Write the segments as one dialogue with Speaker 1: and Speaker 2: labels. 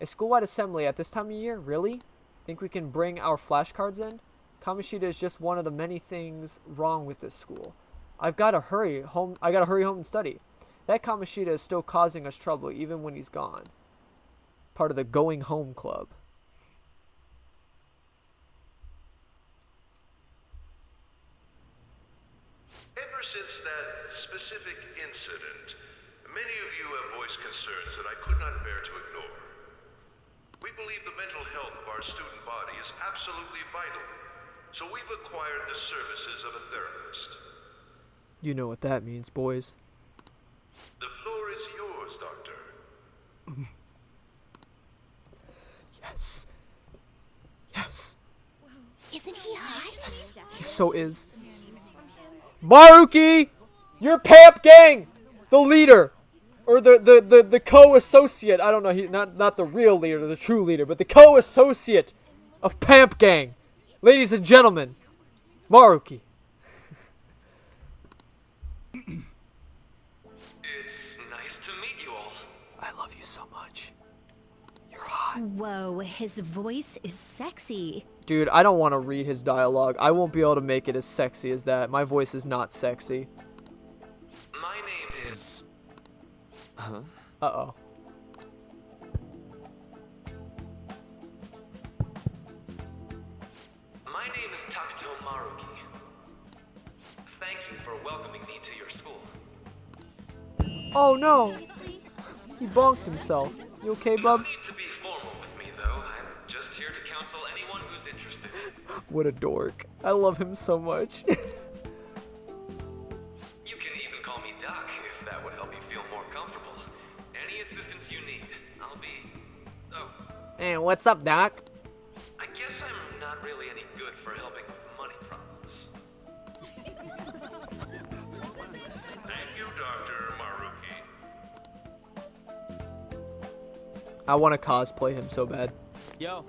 Speaker 1: A school-wide assembly at this time of year? Really? Think we can bring our flashcards in? Kamoshida is just one of the many things wrong with this school. I've got to hurry home. I gotta hurry home and study. That Kamoshida is still causing us trouble even when he's gone. Part of the going home club.
Speaker 2: Ever since that specific incident, many of you have voiced concerns that I could not bear to ignore. We believe the mental health of our student body is absolutely vital, so we've acquired the services of a therapist.
Speaker 1: You know what that means, boys.
Speaker 2: The floor is yours, Doctor.
Speaker 1: Yes. Yes.
Speaker 3: Isn't he hot?
Speaker 1: Yes. He so is. Maruki! You're Pamp Gang! The leader! Or the co-associate. I don't know, not the real leader, the true leader, but the co-associate of Pamp Gang. Ladies and gentlemen, Maruki.
Speaker 2: It's nice to meet you all.
Speaker 1: I love you so much. You're hot.
Speaker 3: Whoa, his voice is sexy.
Speaker 1: Dude, I don't want to read his dialogue. I won't be able to make it as sexy as that. My voice is not sexy.
Speaker 2: My name is...
Speaker 4: Huh?
Speaker 1: Uh-oh.
Speaker 2: My name is Takuto Maruki. Thank you for welcoming me to your school.
Speaker 1: Oh no! He bonked himself. You okay, bub?
Speaker 2: No need to be formal with me, though. I'm just here to counsel anyone who's interested.
Speaker 1: What a dork. I love him so much.
Speaker 2: You can even call me Doc if that would help you feel more comfortable. Any assistance you need, I'll be... Oh,
Speaker 1: Hey, what's up, Doc?
Speaker 2: I guess I'm not really any good for helping with money problems. Thank you, Dr. Maruki.
Speaker 1: I want to cosplay him so bad.
Speaker 4: Yo.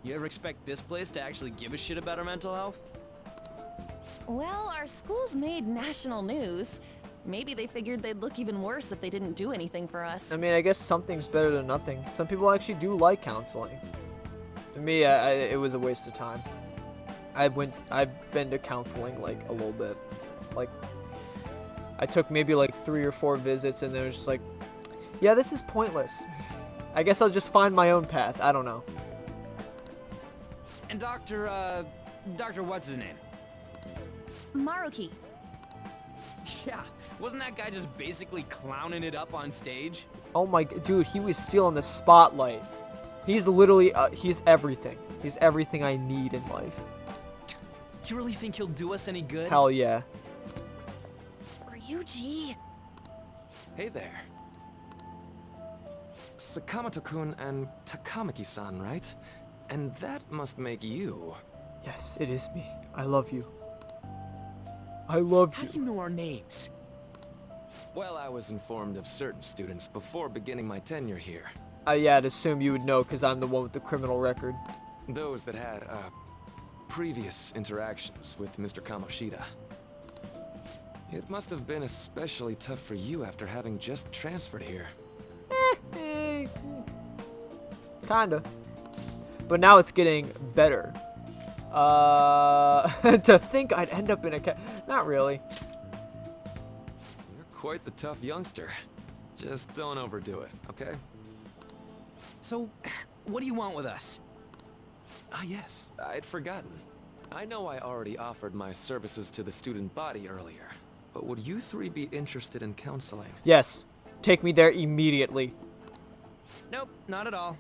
Speaker 4: You ever expect this place to actually give a shit about our mental health?
Speaker 5: Well, our school's made national news. Maybe they figured they'd look even worse if they didn't do anything for us.
Speaker 1: I mean, I guess something's better than nothing. Some people actually do like counseling. To me, it was a waste of time. I've been to counseling like a little bit. Like, I took maybe like 3 or 4 visits, and they're just like, yeah, this is pointless. I guess I'll just find my own path. I don't know.
Speaker 4: And Dr. what's his name?
Speaker 5: Maruki.
Speaker 4: Yeah, wasn't that guy just basically clowning it up on stage?
Speaker 1: Oh my, dude, he was stealing the spotlight. He's literally, he's everything. He's everything I need in life.
Speaker 4: You really think he'll do us any good?
Speaker 1: Hell yeah.
Speaker 5: Ryuji.
Speaker 6: Hey there. Sakamoto-kun and Takamaki-san, right? And that must make you.
Speaker 1: Yes, it is me. I love you. I love
Speaker 4: How
Speaker 1: you.
Speaker 4: do you know our names?
Speaker 6: Well, I was informed of certain students before beginning my tenure here.
Speaker 1: Yeah, I'd assume you would know because I'm the one with the criminal record.
Speaker 6: Those that had, previous interactions with Mr. Kamoshida. It must have been especially tough for you after having just transferred here.
Speaker 1: Kinda. But now it's getting better. To think I'd end up in a not really.
Speaker 6: You're quite the tough youngster. Just don't overdo it, okay?
Speaker 4: So, what do you want with us?
Speaker 6: Ah, yes, I'd forgotten. I know I already offered my services to the student body earlier, but would you 3 be interested in counseling?
Speaker 1: Yes. Take me there immediately.
Speaker 4: Nope, not at all.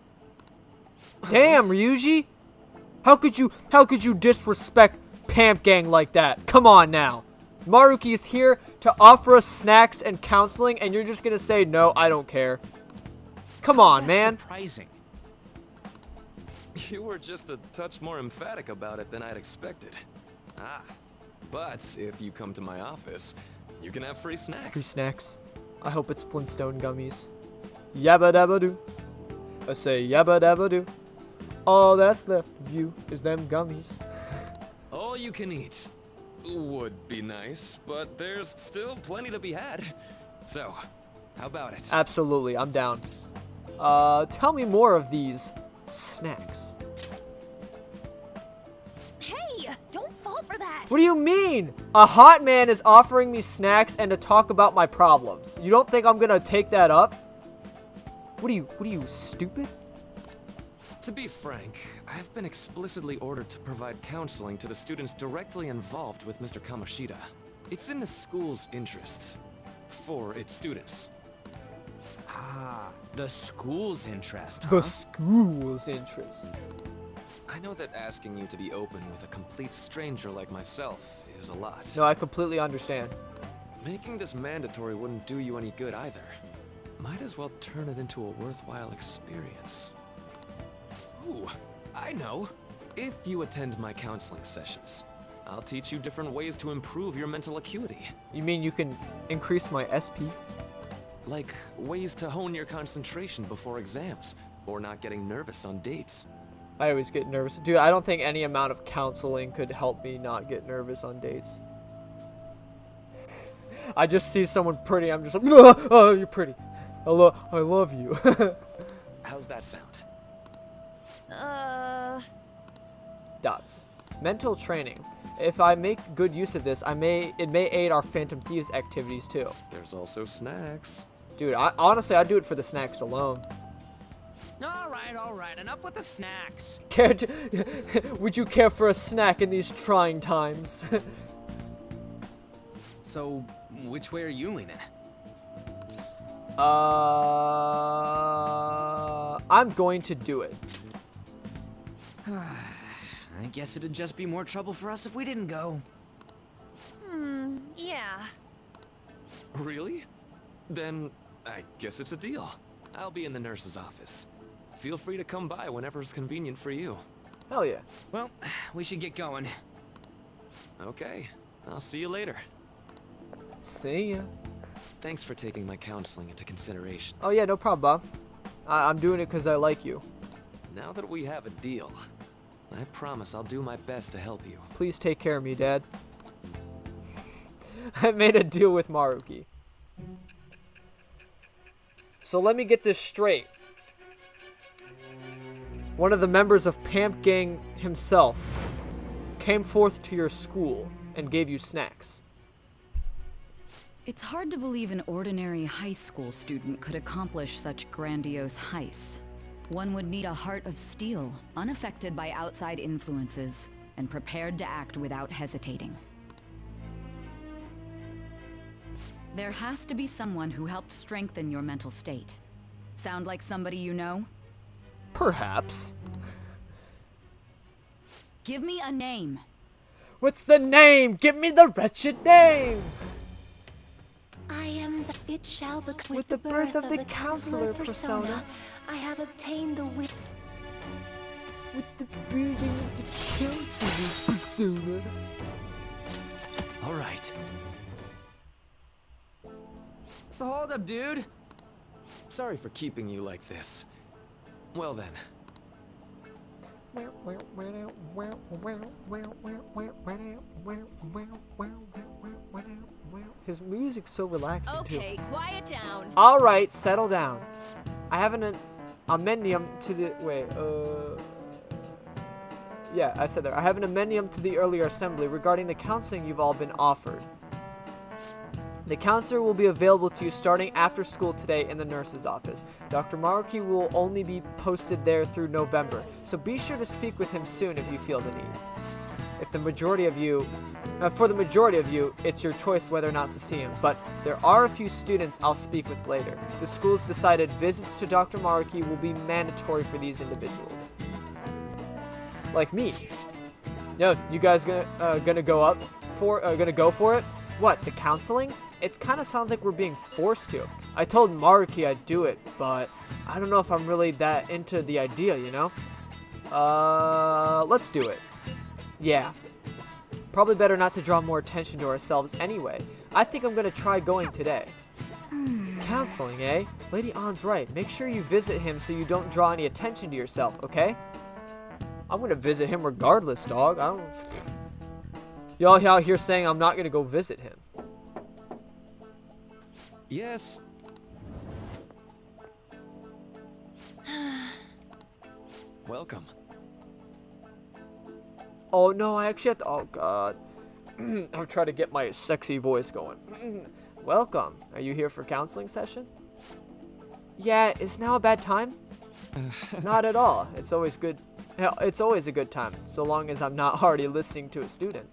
Speaker 1: Damn, Ryuji! How could you disrespect Pamp Gang like that? Come on now. Maruki is here to offer us snacks and counseling, and you're just gonna say, no, I don't care. Come on, man.
Speaker 4: Surprising.
Speaker 6: You were just a touch more emphatic about it than I'd expected. Ah, but if you come to my office, you can have free snacks.
Speaker 1: Free snacks. I hope it's Flintstone gummies. Yabba dabba doo. I say yabba dabba doo. All that's left of you is them gummies.
Speaker 6: All you can eat. Would be nice, but there's still plenty to be had. So, How about it?
Speaker 1: Absolutely, I'm down. Tell me more of these snacks.
Speaker 5: Hey, don't fall for that.
Speaker 1: What do you mean? A hot man is offering me snacks and to talk about my problems. You don't think I'm gonna take that up? What are you, stupid?
Speaker 6: To be frank, I've been explicitly ordered to provide counseling to the students directly involved with Mr. Kamoshida. It's in the school's interests. For its students.
Speaker 4: Ah, the school's interest, huh?
Speaker 1: The school's interest.
Speaker 6: I know that asking you to be open with a complete stranger like myself is a lot.
Speaker 1: No, I completely understand.
Speaker 6: Making this mandatory wouldn't do you any good either. Might as well turn it into a worthwhile experience. Ooh, I know. If you attend my counseling sessions, I'll teach you different ways to improve your mental acuity.
Speaker 1: You mean you can increase my SP?
Speaker 6: Like ways to hone your concentration before exams, or not getting nervous on dates.
Speaker 1: I always get nervous. Dude, I don't think any amount of counseling could help me not get nervous on dates. I just see someone pretty, I'm just like, oh, you're pretty. I love you.
Speaker 6: How's that sound?
Speaker 1: Dots. Mental training. If I make good use of this, it may aid our Phantom Thieves activities too.
Speaker 6: There's also snacks.
Speaker 1: Dude, honestly, I'd do it for the snacks alone.
Speaker 4: All right, enough with the snacks.
Speaker 1: Would you care for a snack in these trying times?
Speaker 4: So, which way are you leaning?
Speaker 1: I'm going to do it.
Speaker 4: I guess it'd just be more trouble for us if we didn't go.
Speaker 5: Yeah.
Speaker 6: Really? Then I guess it's a deal. I'll be in the nurse's office. Feel free to come by whenever it's convenient for you.
Speaker 1: Hell yeah.
Speaker 4: Well, we should get going.
Speaker 6: Okay, I'll see you later.
Speaker 1: See ya.
Speaker 6: Thanks for taking my counseling into consideration.
Speaker 1: Oh yeah, no problem, Bob. I'm doing it because I like you.
Speaker 6: Now that we have a deal, I promise I'll do my best to help you.
Speaker 1: Please take care of me, Dad. I made a deal with Maruki. So let me get this straight. One of the members of Pamp Gang himself came forth to your school and gave you snacks.
Speaker 7: It's hard to believe an ordinary high school student could accomplish such grandiose heists. One would need a heart of steel, unaffected by outside influences, and prepared to act without hesitating. There has to be someone who helped strengthen your mental state. Sound like somebody you know?
Speaker 1: Perhaps.
Speaker 7: Give me a name.
Speaker 1: What's the name? Give me the wretched name!
Speaker 3: I am the it shall be
Speaker 1: With the birth of the counselor persona,
Speaker 3: I have obtained the wit.
Speaker 1: with the breathing of the counselor persona.
Speaker 6: All right.
Speaker 4: So hold up, dude.
Speaker 6: Sorry for keeping you like this. Well then,
Speaker 1: his music's so relaxing too.
Speaker 5: Okay, quiet down.
Speaker 1: All right, settle down. I have an amendum to the yeah, I said there. I have an amendum to the earlier assembly regarding the counseling you've all been offered. The counselor will be available to you starting after school today in the nurse's office. Dr. Maruki will only be posted there through November, so be sure to speak with him soon if you feel the need. If the majority of you, for the majority of you, it's your choice whether or not to see him, but there are a few students I'll speak with later. The school's decided visits to Dr. Maruki will be mandatory for these individuals. Like me. No, you guys gonna go for it? What, the counseling? It kind of sounds like we're being forced to. I told Maruki I'd do it, but I don't know if I'm really that into the idea, you know? Let's do it. Yeah. Probably better not to draw more attention to ourselves anyway. I think I'm gonna try going today. Counseling, eh? Lady Ann's right. Make sure you visit him so you don't draw any attention to yourself, okay? I'm gonna visit him regardless, dog. Y'all out here saying I'm not gonna go visit him.
Speaker 6: yes. Welcome.
Speaker 1: Oh no, I actually have to. Oh god. I'm trying to get my sexy voice going. Welcome. Are you here for counseling session? Yeah, is now a bad time? Not at all. It's always good. It's always a good time, so long as I'm not already listening to a student.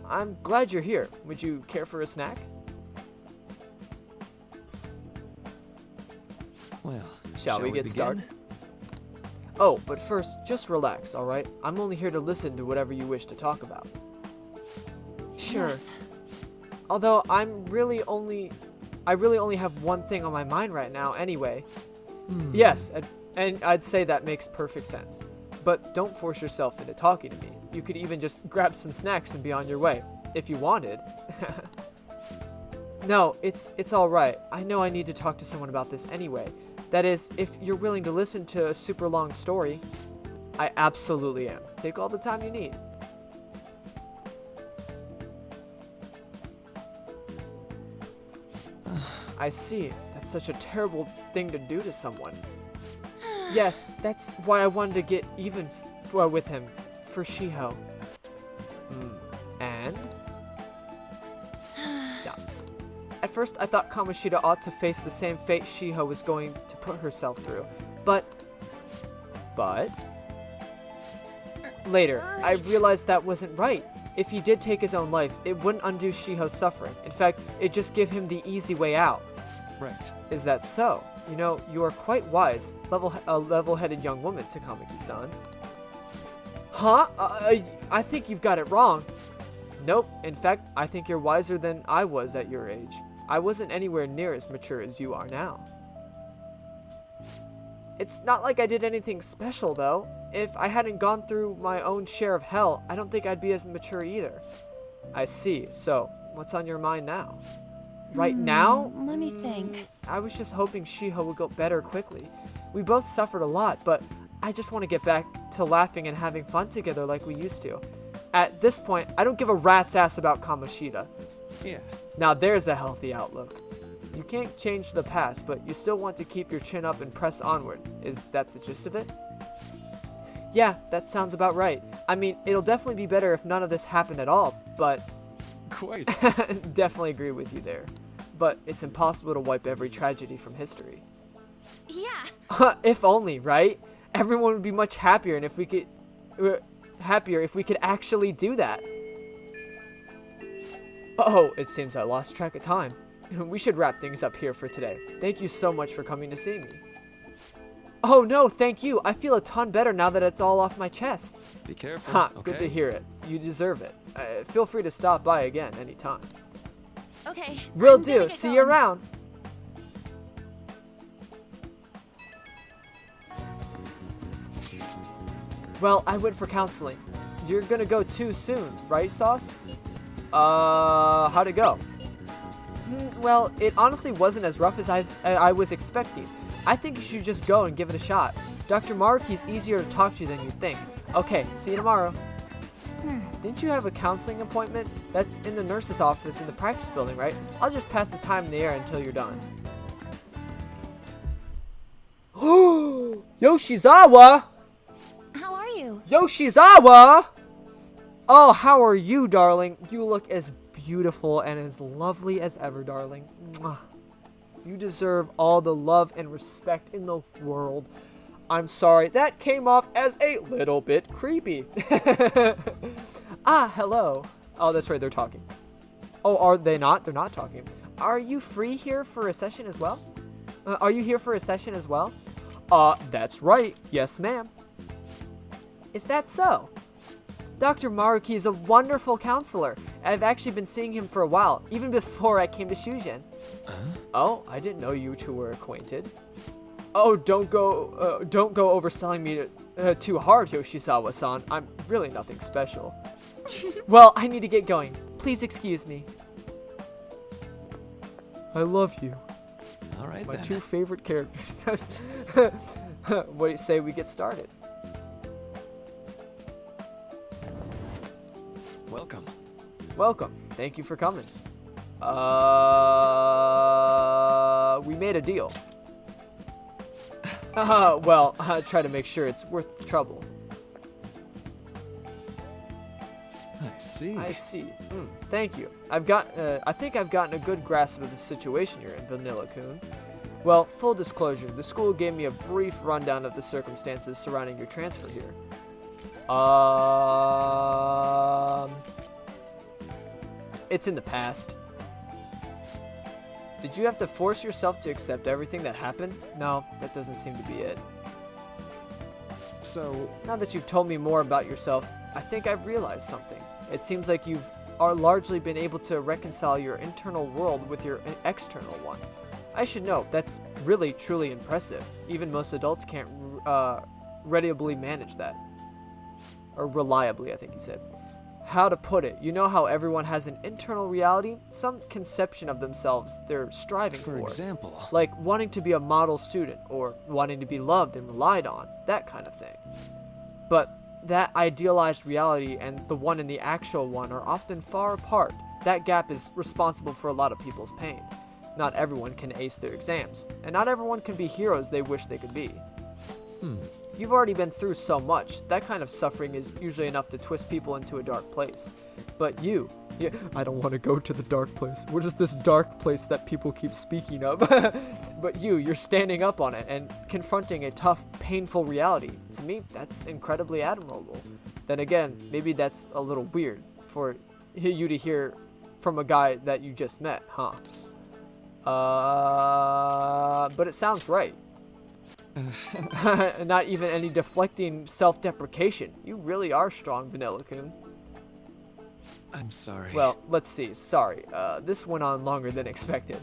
Speaker 1: I'm glad you're here. Would you care for a snack?
Speaker 6: Well,
Speaker 1: Shall we get started? Oh, but first, just relax, alright? I'm only here to listen to whatever you wish to talk about. Sure.
Speaker 5: Yes.
Speaker 1: Although I really only have one thing on my mind right now anyway. Yes, and I'd say that makes perfect sense. But don't force yourself into talking to me. You could even just grab some snacks and be on your way, if you wanted. No, it's alright. I know I need to talk to someone about this anyway. That is, if you're willing to listen to a super long story. I absolutely am. Take all the time you need. I see. That's such a terrible thing to do to someone. Yes, that's why I wanted to get even with him. For Shiho. And? Doubts. At first, I thought Kamoshida ought to face the same fate Shiho was going to put herself through. But... Later, I realized that wasn't right. If he did take his own life, it wouldn't undo Shiho's suffering. In fact, it'd just give him the easy way out.
Speaker 6: Right.
Speaker 1: Is that so? You know, you are quite wise, a level-headed young woman, Takamaki-san. Huh? I think you've got it wrong. Nope. In fact, I think you're wiser than I was at your age. I wasn't anywhere near as mature as you are now. It's not like I did anything special, though. If I hadn't gone through my own share of hell, I don't think I'd be as mature either. I see. So, what's on your mind now? Right now?
Speaker 5: Let me think.
Speaker 1: I was just hoping Shiho would go better quickly. We both suffered a lot, but I just want to get back to laughing and having fun together like we used to. At this point, I don't give a rat's ass about Kamoshida.
Speaker 6: Yeah.
Speaker 1: Now there's a healthy outlook. You can't change the past, but you still want to keep your chin up and press onward. Is that the gist of it? Yeah, that sounds about right. I mean, it'll definitely be better if none of this happened at all, but...
Speaker 6: Quite.
Speaker 1: Definitely agree with you there. But it's impossible to wipe every tragedy from history.
Speaker 5: Yeah.
Speaker 1: If only, right? Everyone would be much happier, and if we could... happier if we could actually do that. Oh, it seems I lost track of time. We should wrap things up here for today. Thank you so much for coming to see me. Oh no, thank you. I feel a ton better now that it's all off my chest.
Speaker 6: Be careful.
Speaker 1: Ha,
Speaker 6: okay?
Speaker 1: good to hear it. You deserve it. Feel free to stop by again anytime.
Speaker 5: Okay.
Speaker 1: Will
Speaker 5: I'm gonna
Speaker 1: do.
Speaker 5: get
Speaker 1: See you
Speaker 5: going.
Speaker 1: around. Well, I went for counseling. You're gonna go too soon, right, Sauce? How'd it go? Well, it honestly wasn't as rough as I was expecting. I think you should just go and give it a shot. Dr. Maruki's easier to talk to than you think. Okay, see you tomorrow. Didn't you have a counseling appointment? That's in the nurse's office in the practice building, right? I'll just pass the time in the air until you're done. Yoshizawa!
Speaker 5: How are you?
Speaker 1: Yoshizawa! Oh, how are you, darling? You look as beautiful and as lovely as ever, darling. Mwah. You deserve all the love and respect in the world. I'm sorry, that came off as a little bit creepy. Ah, hello. Oh, that's right, they're talking. Oh, are they not? They're not talking. Are you free here for a session as well? Are you here for a session as well? That's right. Yes, ma'am. Is that so? Dr. Maruki is a wonderful counselor. I've actually been seeing him for a while, even before I came to Shujin. Oh, I didn't know you two were acquainted. Oh, don't go overselling me too hard, Yoshizawa-san. I'm really nothing special. Well, I need to get going. Please excuse me. I love you.
Speaker 6: All right,
Speaker 1: My
Speaker 6: then.
Speaker 1: two favorite characters. What do you say we get started?
Speaker 6: Welcome.
Speaker 1: Welcome. Thank you for coming. We made a deal. Well, I try to make sure it's worth the trouble.
Speaker 6: I see.
Speaker 1: I see. Thank you. I think I've gotten a good grasp of the situation you're in, Vanilla-kun. Well, full disclosure, the school gave me a brief rundown of the circumstances surrounding your transfer here. It's in the past. Did you have to force yourself to accept everything that happened? No, that doesn't seem to be it.
Speaker 6: So,
Speaker 1: Now that you've told me more about yourself, I think I've realized something. It seems like you've largely been able to reconcile your internal world with your external one. I should know, that's really, truly impressive. Even most adults can't readily manage that. Or reliably, I think he said. How to put it, you know how everyone has an internal reality? Some conception of themselves they're striving for.
Speaker 6: for example,
Speaker 1: Like wanting to be a model student, or wanting to be loved and relied on, that kind of thing. But that idealized reality and the one in the actual one are often far apart. That gap is responsible for a lot of people's pain. Not everyone can ace their exams, and not everyone can be heroes they wish they could be. You've already been through so much, that kind of suffering is usually enough to twist people into a dark place. But you, I don't want to go to the dark place. What is this dark place that people keep speaking of? But you're standing up on it and confronting a tough, painful reality. To me, that's incredibly admirable. Then again, maybe that's a little weird for you to hear from a guy that you just met, huh? But it sounds right. Not even any deflecting self-deprecation. You really are strong, Vanilla-kun.
Speaker 6: I'm sorry.
Speaker 1: Well, let's see. Sorry. This went on longer than expected.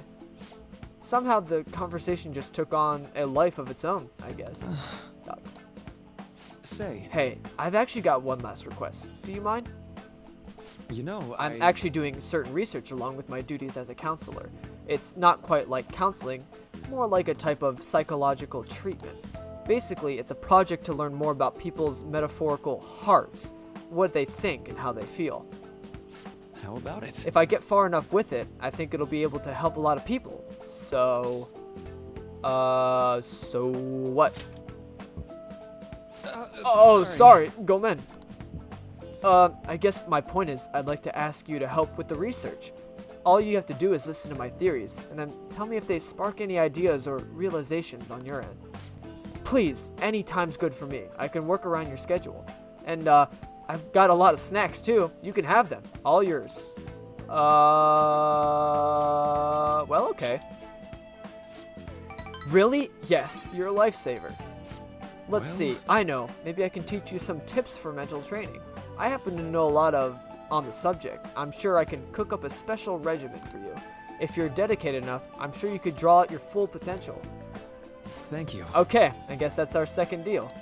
Speaker 1: Somehow the conversation just took on a life of its own, I guess. Thoughts.
Speaker 6: Say,
Speaker 1: Hey, I've actually got one last request. Do you mind?
Speaker 6: you know,
Speaker 1: I'm actually doing certain research along with my duties as a counselor. It's not quite like counseling, more like a type of psychological treatment. Basically, it's a project to learn more about people's metaphorical hearts, what they think and how they feel.
Speaker 6: How about it?
Speaker 1: If I get far enough with it, I think it'll be able to help a lot of people. So what? Oh, sorry, Gomen. I guess my point is, I'd like to ask you to help with the research. All you have to do is listen to my theories, and then tell me if they spark any ideas or realizations on your end. Please, any time's good for me. I can work around your schedule. And, I've got a lot of snacks, too. You can have them. All yours. Well, okay. Really? Yes, you're a lifesaver. Let's see. I know. Maybe I can teach you some tips for mental training. I happen to know a lot on the subject. I'm sure I can cook up a special regimen for you. If you're dedicated enough, I'm sure you could draw out your full potential.
Speaker 6: Thank you.
Speaker 1: Okay, I guess that's our second deal.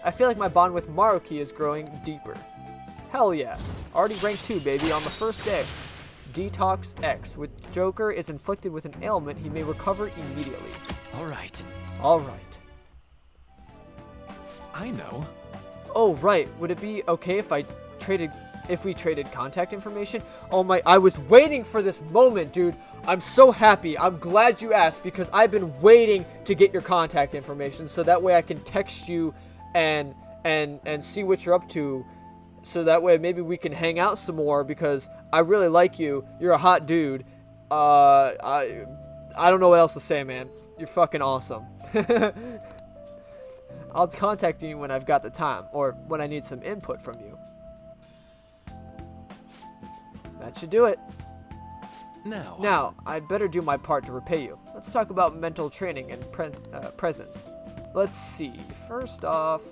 Speaker 1: I feel like my bond with Maruki is growing deeper. Hell yeah. Already rank 2, baby, on the first day. Detox X. With Joker is inflicted with an ailment, he may recover immediately.
Speaker 6: Alright.
Speaker 1: Alright.
Speaker 6: I know.
Speaker 1: Oh, right. Would it be okay if we traded contact information? Oh my, I was waiting for this moment, dude. I'm so happy. I'm glad you asked because I've been waiting to get your contact information so that way I can text you and see what you're up to. So that way maybe we can hang out some more because I really like you. You're a hot dude. I don't know what else to say, man. You're fucking awesome. I'll contact you when I've got the time or when I need some input from you. That should do it. Now, I'd better do my part to repay you. Let's talk about mental training and presence. Let's see. First off,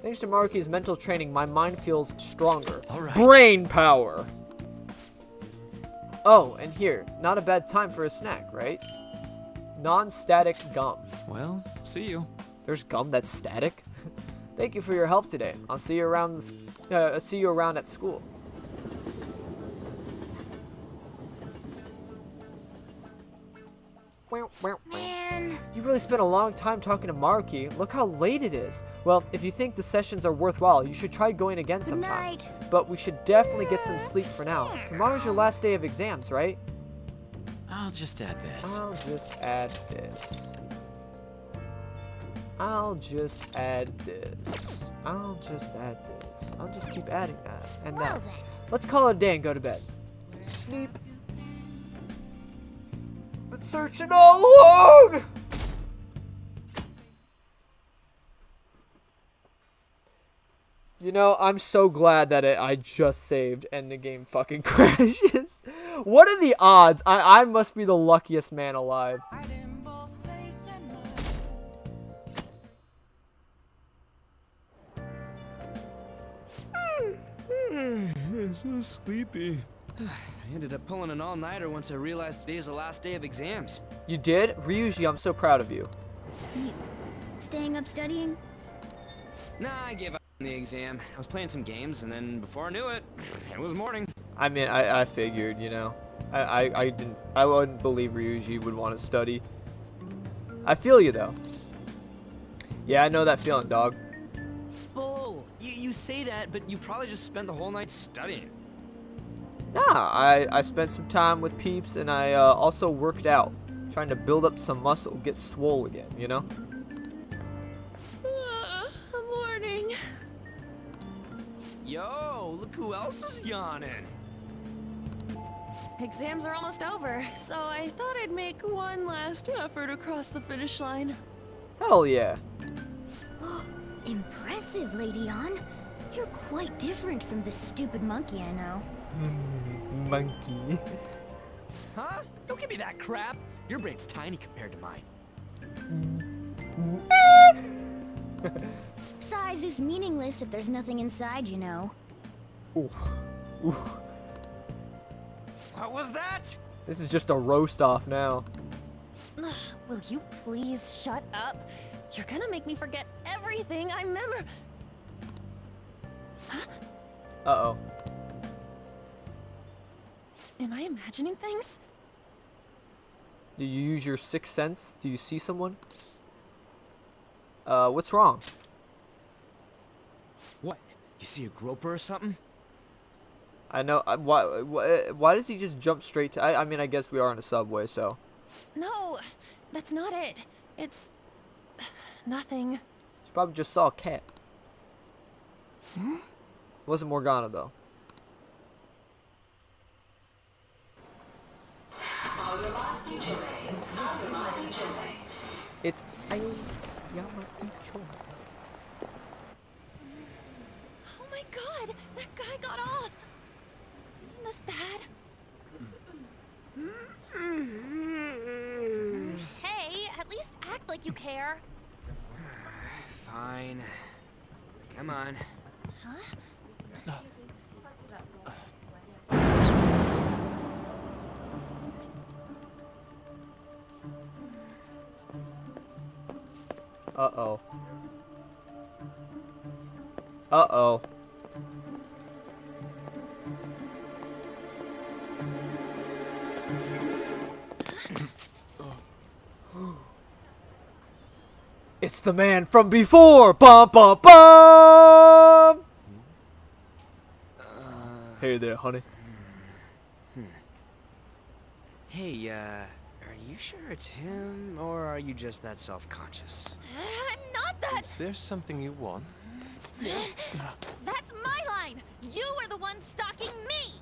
Speaker 1: thanks to Maruki's mental training, my mind feels stronger.
Speaker 6: Alright.
Speaker 1: Brain power! Oh, and here, not a bad time for a snack, right? Non-static gum.
Speaker 6: Well, see you.
Speaker 1: There's gum that's static? Thank you for your help today. I'll see you around at school.
Speaker 3: Man.
Speaker 1: You really spent a long time talking to Maruki. Look how late it is. Well, if you think the sessions are worthwhile, you should try going again sometime.
Speaker 3: Night.
Speaker 1: But we should definitely get some sleep for now. Tomorrow's your last day of exams, right?
Speaker 4: I'll just add this.
Speaker 1: I'll just add this. I'll just add this. I'll just add this. I'll just keep adding that and
Speaker 3: Well
Speaker 1: that.
Speaker 3: then.
Speaker 1: Let's call it a day and go to bed. Sleep. Been searching all along. You know, I'm so glad that I just saved and the game fucking crashes. What are the odds? I must be the luckiest man alive.
Speaker 6: I'm so sleepy.
Speaker 4: I ended up pulling an all-nighter once I realized today's the last day of exams.
Speaker 1: You did? Ryuji, I'm so proud of you.
Speaker 3: You staying up studying?
Speaker 4: Nah, I gave up on the exam. I was playing some games, and then before I knew it, it was morning.
Speaker 1: I mean, I figured, you know. I wouldn't believe Ryuji would want to study. I feel you, though. Yeah, I know that feeling, dog.
Speaker 4: Bull! You say that, but you probably just spent the whole night studying.
Speaker 1: Nah, I spent some time with peeps, and I also worked out. Trying to build up some muscle, get swole again, you know?
Speaker 5: Morning.
Speaker 4: Yo, look who else is yawning.
Speaker 5: Exams are almost over, so I thought I'd make one last effort across the finish line.
Speaker 1: Hell yeah.
Speaker 3: Impressive, Lady An. You're quite different from this stupid monkey I know.
Speaker 1: Monkey.
Speaker 4: Huh? Don't give me that crap. Your brain's tiny compared to mine.
Speaker 3: Size is meaningless if there's nothing inside, you know.
Speaker 1: Ooh. Ooh.
Speaker 4: What was that?
Speaker 1: This is just a roast off now.
Speaker 5: Will you please shut up? You're gonna make me forget everything I remember.
Speaker 1: Uh-oh.
Speaker 5: Am I imagining things?
Speaker 1: Do you use your sixth sense? Do you see someone? What's wrong?
Speaker 4: What? You see a groper or something?
Speaker 1: I know. Why does he just jump straight to... I mean, I guess we are on a subway, so...
Speaker 5: No, that's not it. It's... nothing.
Speaker 1: She probably just saw a cat. Wasn't Morgana, though. It's...
Speaker 5: Oh my god, that guy got off. Isn't this bad? Hey, at least act like you care.
Speaker 4: Fine. Come on.
Speaker 5: Huh?
Speaker 1: Uh-oh. Uh-oh. It's the man from before! Bum, bum, bum! Hey there, honey.
Speaker 4: Hey, are you sure it's him, or are you just that self-conscious?
Speaker 5: I'm not that.
Speaker 6: Is there something you want?
Speaker 5: That's my line. You are the one stalking me.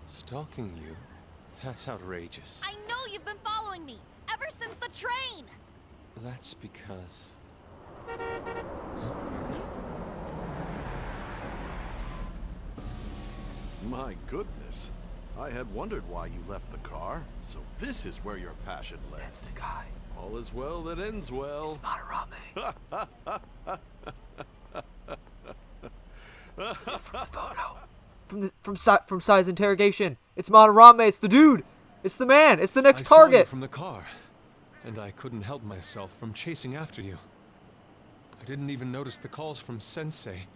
Speaker 6: Stalking you? That's outrageous.
Speaker 5: I know you've been following me ever since the train.
Speaker 6: That's because...
Speaker 2: My goodness. I had wondered why you left the car. So this is where your passion led.
Speaker 1: That's the guy.
Speaker 2: All is well that ends well.
Speaker 1: It's Madarame. From Sai's interrogation. It's Madarame. It's the dude. It's the man. It's the next
Speaker 6: I saw you
Speaker 1: target.
Speaker 6: from the car, and I couldn't help myself from chasing after you. I didn't even notice the calls from Sensei,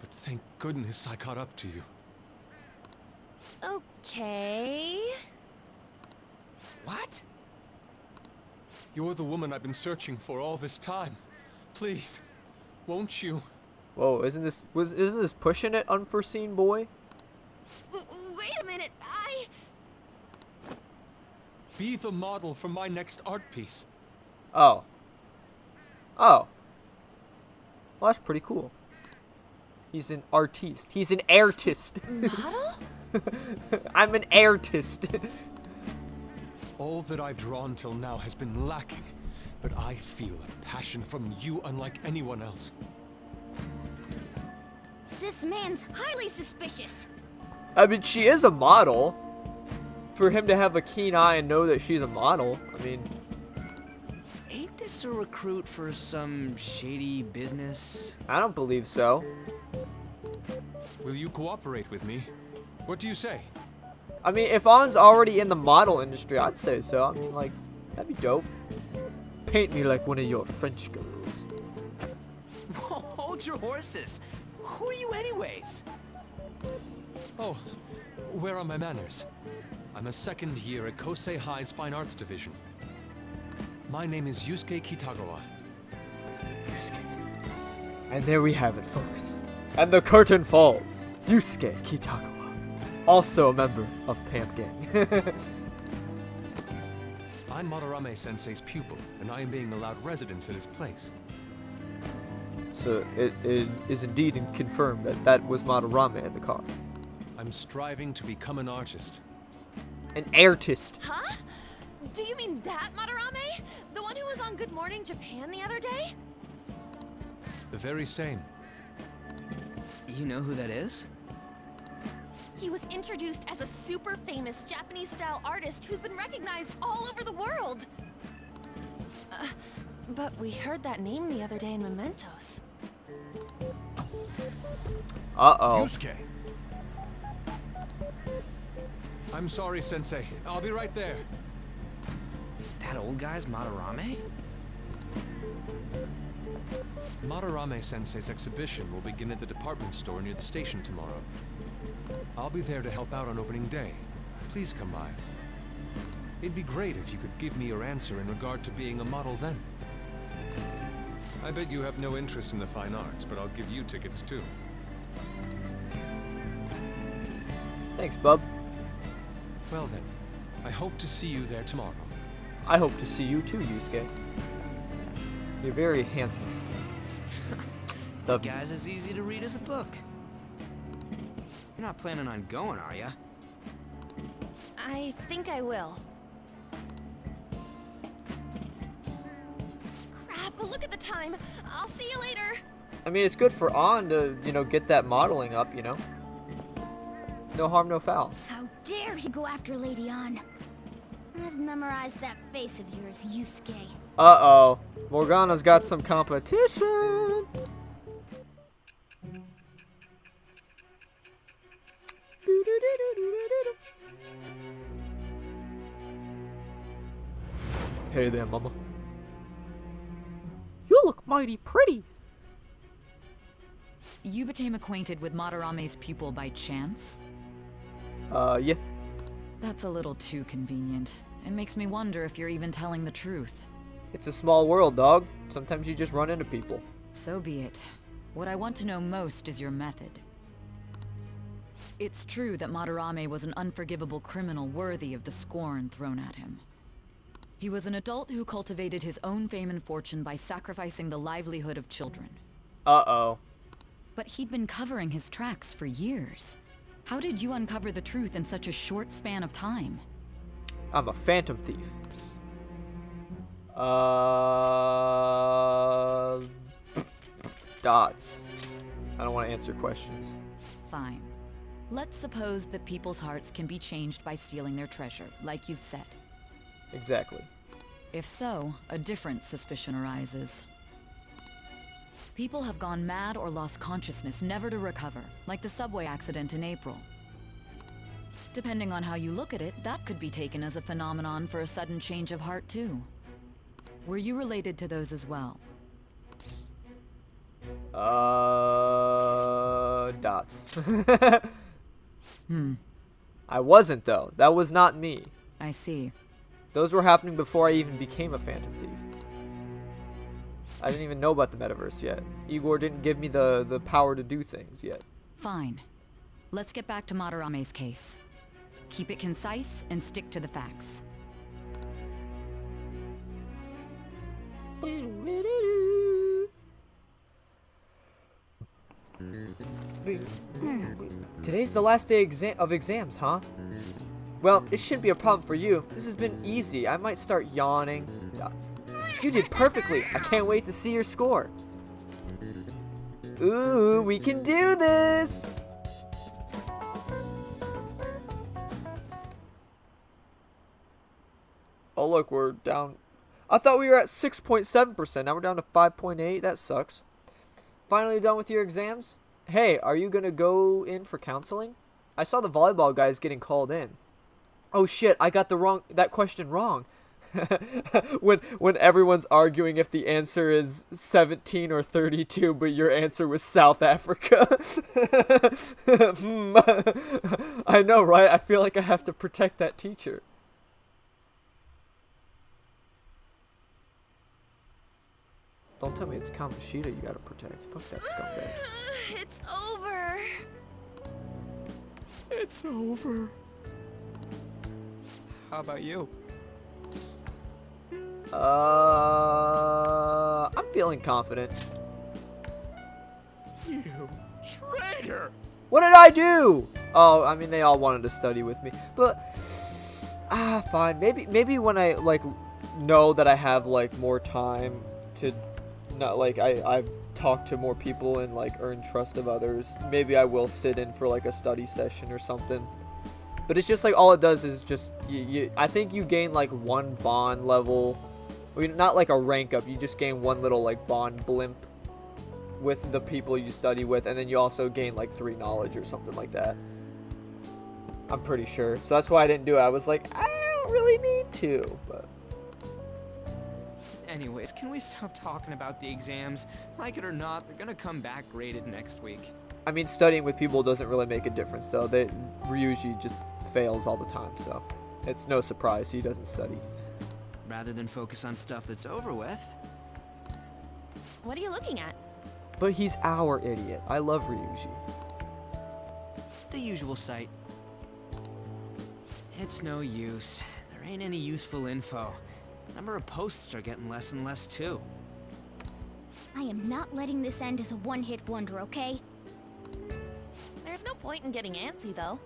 Speaker 6: but thank goodness I caught up to you.
Speaker 5: Okay.
Speaker 4: What?
Speaker 6: You're the woman I've been searching for all this time. Please, won't you?
Speaker 1: Whoa, isn't this pushing it, unforeseen boy?
Speaker 5: Wait a minute.
Speaker 6: Be the model for my next art piece.
Speaker 1: Oh. Oh. Well, that's pretty cool. He's an artiste. He's an artist.
Speaker 5: Model?
Speaker 1: I'm an artist.
Speaker 8: All that I've drawn till now has been lacking, but I feel a passion from you unlike anyone else.
Speaker 3: This man's highly suspicious.
Speaker 1: I mean, she is a model. For him to have a keen eye and know that she's a model, I mean...
Speaker 4: Ain't this a recruit for some shady business?
Speaker 1: I don't believe so.
Speaker 8: Will you cooperate with me? What do you say?
Speaker 1: I mean, if An's already in the model industry, I'd say so. I mean, like, that'd be dope. Paint me like one of your French girls.
Speaker 4: Hold your horses. Who are you anyways?
Speaker 8: Oh, where are my manners? I'm a second year at Kosei High's Fine Arts Division. My name is Yusuke Kitagawa.
Speaker 1: Yusuke. And there we have it, folks. And the curtain falls. Yusuke Kitagawa. Also a member of Pamp Gang.
Speaker 8: I'm Madarame Sensei's pupil, and I am being allowed residence at his place.
Speaker 1: So it is indeed confirmed that that was Madarame in the car.
Speaker 8: I'm striving to become an artist.
Speaker 1: An artist.
Speaker 5: Huh? Do you mean that Madarame? The one who was on Good Morning Japan the other day?
Speaker 8: The very same.
Speaker 4: You know who that is?
Speaker 5: He was introduced as a super famous Japanese-style artist who's been recognized all over the world. But we heard that name the other day in Mementos.
Speaker 1: Uh-oh.
Speaker 8: Yusuke! I'm sorry, Sensei. I'll be right there.
Speaker 4: That old guy's Madarame?
Speaker 8: Madarame Sensei's exhibition will begin at the department store near the station tomorrow. I'll be there to help out on opening day. Please come by. It'd be great if you could give me your answer in regard to being a model then. I bet you have no interest in the fine arts, but I'll give you tickets too.
Speaker 1: Thanks, bub.
Speaker 8: Well then, I hope to see you there tomorrow.
Speaker 1: I hope to see you too, Yusuke. You're very handsome.
Speaker 4: The guy's as easy to read as a book. You're not planning on going, are ya?
Speaker 5: I think I will. Crap, look at the time. I'll see you later.
Speaker 1: I mean, it's good for An to, you know, get that modeling up, you know? No harm, no foul.
Speaker 3: How dare he go after Lady An? I've memorized that face of yours, Yusuke.
Speaker 1: Uh-oh. Morgana's got some competition. Hey there, mama. You look mighty pretty.
Speaker 7: You became acquainted with Madarame's pupil by chance?
Speaker 1: Yeah.
Speaker 7: That's a little too convenient. It makes me wonder if you're even telling the truth.
Speaker 1: It's a small world, dog. Sometimes you just run into people.
Speaker 7: So be it. What I want to know most is your method. It's true that Madarame was an unforgivable criminal worthy of the scorn thrown at him. He was an adult who cultivated his own fame and fortune by sacrificing the livelihood of children.
Speaker 1: Uh-oh.
Speaker 7: But he'd been covering his tracks for years. How did you uncover the truth in such a short span of time?
Speaker 1: I'm a phantom thief. Dots. I don't want to answer questions.
Speaker 7: Fine. Let's suppose that people's hearts can be changed by stealing their treasure, like you've said.
Speaker 1: Exactly.
Speaker 7: If so, a different suspicion arises. People have gone mad or lost consciousness, never to recover, like the subway accident in April. Depending on how you look at it, that could be taken as a phenomenon for a sudden change of heart too. Were you related to those as well?
Speaker 1: Dots. I wasn't, though. That was not me.
Speaker 7: I see.
Speaker 1: Those were happening before I even became a phantom thief. I didn't even know about the metaverse yet. Igor didn't give me the power to do things yet.
Speaker 7: Fine. Let's get back to Madarame's case. Keep it concise and stick to the facts.
Speaker 1: Today's the last day of exams, huh? Well, it shouldn't be a problem for you. This has been easy. I might start yawning. Nuts. You did perfectly. I can't wait to see your score. Ooh, we can do this! Oh look, we're down. I thought we were at 6.7%. Now we're down to 5.8. That sucks. Finally done with your exams? Hey, are you gonna go in for counseling? I saw the volleyball guys getting called in. Oh shit, I got that question wrong. when everyone's arguing if the answer is 17 or 32, but your answer was South Africa. I know, right? I feel like I have to protect that teacher. Don't tell me it's Kamoshida you gotta protect. Fuck that scumbag.
Speaker 5: It's over.
Speaker 6: It's over. How about you?
Speaker 1: I'm feeling confident.
Speaker 6: You traitor!
Speaker 1: What did I do? Oh, I mean, they all wanted to study with me, but fine. Maybe when I like know that I have like more time to not like I've talked to more people and like earn trust of others. Maybe I will sit in for like a study session or something. But it's just like all it does is just I think you gain like one bond level. I mean, not like a rank up. You just gain one little like bond blimp with the people you study with, and then you also gain like 3 knowledge or something like that. I'm pretty sure. So that's why I didn't do it. I was like, I don't really need to. But
Speaker 4: Anyways, can we stop talking about the exams? Like it or not, they're gonna come back graded next week.
Speaker 1: I mean, studying with people doesn't really make a difference, though. Ryuji just fails all the time, so it's no surprise he doesn't study.
Speaker 4: Rather than focus on stuff that's over with.
Speaker 5: What are you looking at?
Speaker 1: But he's our idiot. I love Ryuji.
Speaker 4: The usual sight. It's no use. There ain't any useful info. The number of posts are getting less and less too.
Speaker 3: I am not letting this end as a one-hit wonder, okay?
Speaker 5: There's no point in getting antsy, though.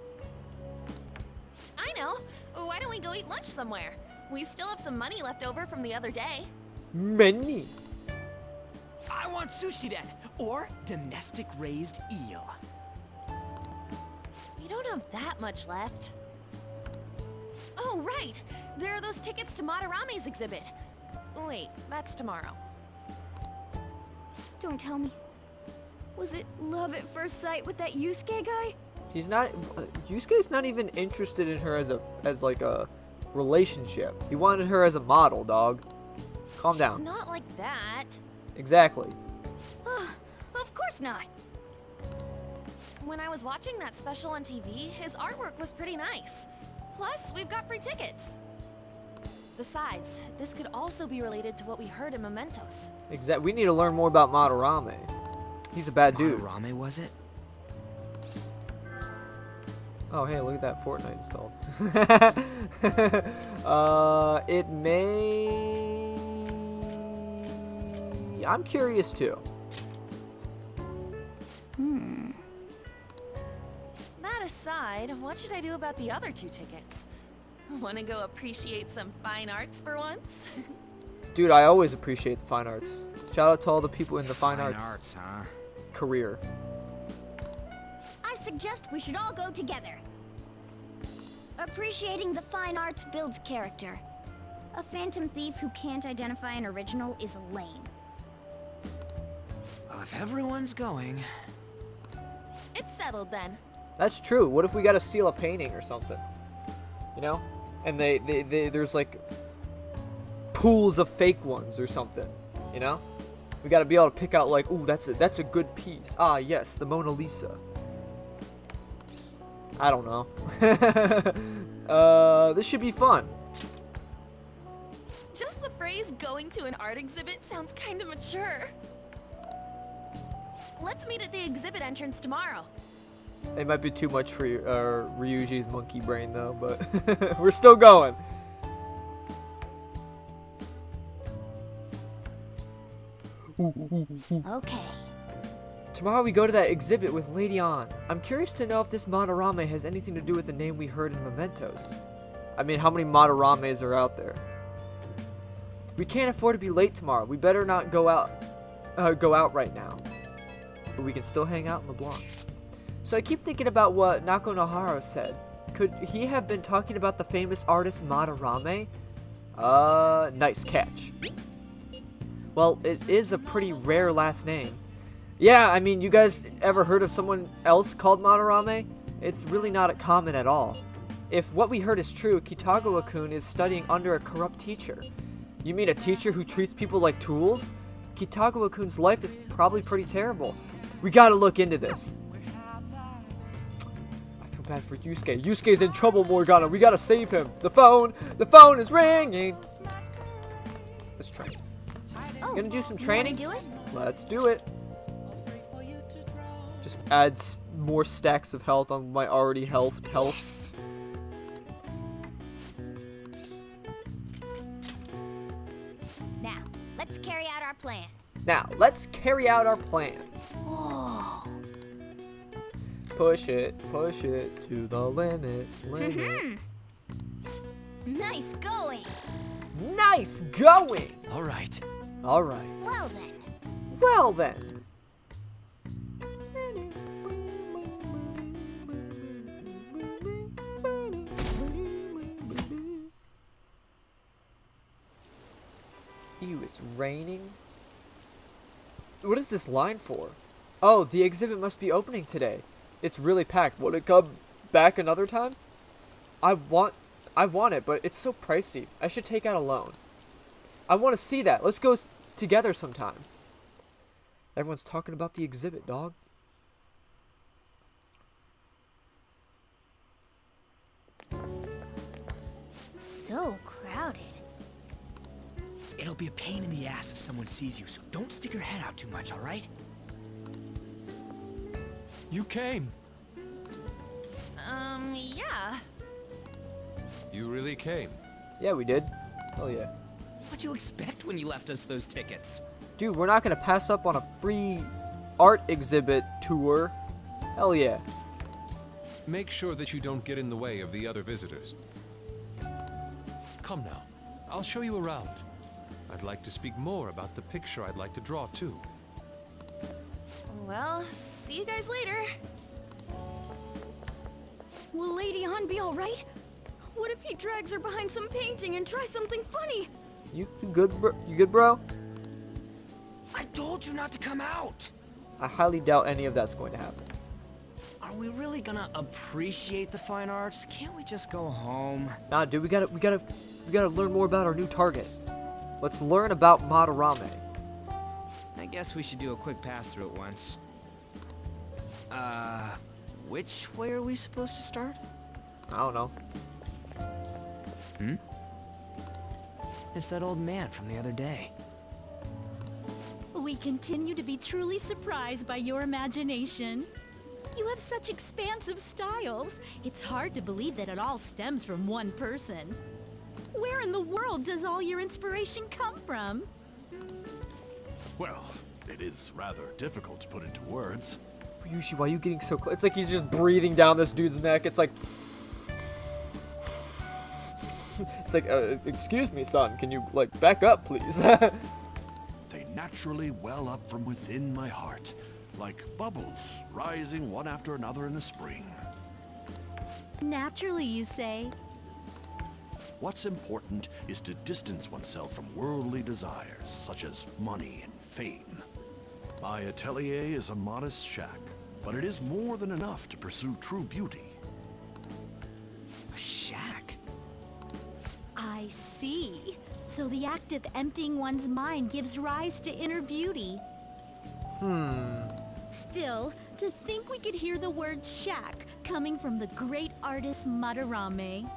Speaker 5: I know. Why don't we go eat lunch somewhere? We still have some money left over from the other day.
Speaker 1: Many.
Speaker 4: I want sushi then, or domestic raised eel.
Speaker 5: We don't have that much left. Oh, right! There are those tickets to Madarame's exhibit. Wait, that's tomorrow.
Speaker 3: Don't tell me. Was it love at first sight with that Yusuke guy?
Speaker 1: He's not. Yusuke's not even interested in her as like a relationship. He wanted her as a model, dog. Calm down.
Speaker 5: It's not like that.
Speaker 1: Exactly.
Speaker 3: Of course not.
Speaker 5: When I was watching that special on TV, his artwork was pretty nice. Plus, we've got free tickets. Besides, this could also be related to what we heard in Mementos.
Speaker 1: We need to learn more about Madarame. He's a bad dude.
Speaker 4: Madarame, was it?
Speaker 1: Oh, hey, look at that Fortnite installed. It may... I'm curious, too.
Speaker 5: That aside, what should I do about the other 2 tickets? Want to go appreciate some fine arts for once?
Speaker 1: Dude, I always appreciate the fine arts. Shout out to all the people in the fine arts
Speaker 4: huh?
Speaker 1: career.
Speaker 3: I suggest we should all go together. Appreciating the fine arts builds character. A phantom thief who can't identify an original is lame.
Speaker 4: Well, if everyone's going...
Speaker 5: It's settled then.
Speaker 1: That's true. What if we gotta steal a painting or something? You know? And there's like pools of fake ones or something. You know? We gotta be able to pick out like, ooh, that's a good piece. Ah, yes, the Mona Lisa. I don't know. This should be fun.
Speaker 5: Just the phrase going to an art exhibit sounds kind of mature. Let's meet at the exhibit entrance tomorrow.
Speaker 1: It might be too much for Ryuji's monkey brain though, but we're still going.
Speaker 3: Okay.
Speaker 1: Tomorrow we go to that exhibit with Lady Ann. I'm curious to know if this Madarame has anything to do with the name we heard in Mementos. I mean, how many Madarames are out there? We can't afford to be late tomorrow. We better not go out right now. But we can still hang out in the block. So I keep thinking about what Nako Nohara said. Could he have been talking about the famous artist Madarame? Nice catch. Well, it is a pretty rare last name. Yeah, I mean, you guys ever heard of someone else called Madarame? It's really not common at all. If what we heard is true, Kitagawa-kun is studying under a corrupt teacher. You mean a teacher who treats people like tools? Kitagawa-kun's life is probably pretty terrible. We gotta look into this. I feel bad for Yusuke. Yusuke's in trouble, Morgana. We gotta save him. The phone is ringing. Let's try.
Speaker 3: Oh,
Speaker 1: Gonna do some training?
Speaker 3: Do it?
Speaker 1: Let's do it. Just adds more stacks of health on my already health.
Speaker 3: Now, let's carry out our plan. Whoa.
Speaker 1: Push it to the limit.
Speaker 3: Nice going.
Speaker 1: Nice going.
Speaker 6: All right.
Speaker 1: Well then. Ew, it's raining. What is this line for? Oh, the exhibit must be opening today. It's really packed. Will it come back another time? I want it, but it's so pricey. I should take out a loan. I want to see that. Let's go together sometime. Everyone's talking about the exhibit, dog.
Speaker 3: So crowded.
Speaker 4: It'll be a pain in the ass if someone sees you, so don't stick your head out too much, all right?
Speaker 8: You came.
Speaker 5: Yeah.
Speaker 8: You really came.
Speaker 1: Yeah, we did. Oh yeah.
Speaker 4: What'd you expect when you left us those tickets?
Speaker 1: Dude, we're not gonna pass up on a free art exhibit tour. Hell yeah.
Speaker 8: Make sure that you don't get in the way of the other visitors. Come now. I'll show you around. I'd like to speak more about the picture I'd like to draw too.
Speaker 5: Well, see you guys later.
Speaker 3: Will Lady Ann be alright? What if he drags her behind some painting and tries something funny?
Speaker 1: You good, bro? You good, bro?
Speaker 4: I told you not to come out!
Speaker 1: I highly doubt any of that's going to happen.
Speaker 4: Are we really gonna appreciate the fine arts? Can't we just go home?
Speaker 1: Nah, dude, we gotta learn more about our new target. Let's learn about Madarame.
Speaker 4: I guess we should do a quick pass through it once. Which way are we supposed to start?
Speaker 1: I don't know.
Speaker 4: It's that old man from the other day.
Speaker 9: We continue to be truly surprised by your imagination. You have such expansive styles. It's hard to believe that it all stems from one person. Where in the world does all your inspiration come from?
Speaker 10: Well, it is rather difficult to put into words.
Speaker 1: Ryushi, why are you getting so close? It's like he's just breathing down this dude's neck. It's like... It's like, excuse me, son. Can you, like, back up, please?
Speaker 10: They naturally well up from within my heart, like bubbles rising one after another in the spring.
Speaker 9: Naturally, you say.
Speaker 10: What's important is to distance oneself from worldly desires, such as money and fame. My atelier is a modest shack, but it is more than enough to pursue true beauty.
Speaker 4: A shack?
Speaker 9: I see. So the act of emptying one's mind gives rise to inner beauty. Still, to think we could hear the word shack coming from the great artist Madarame.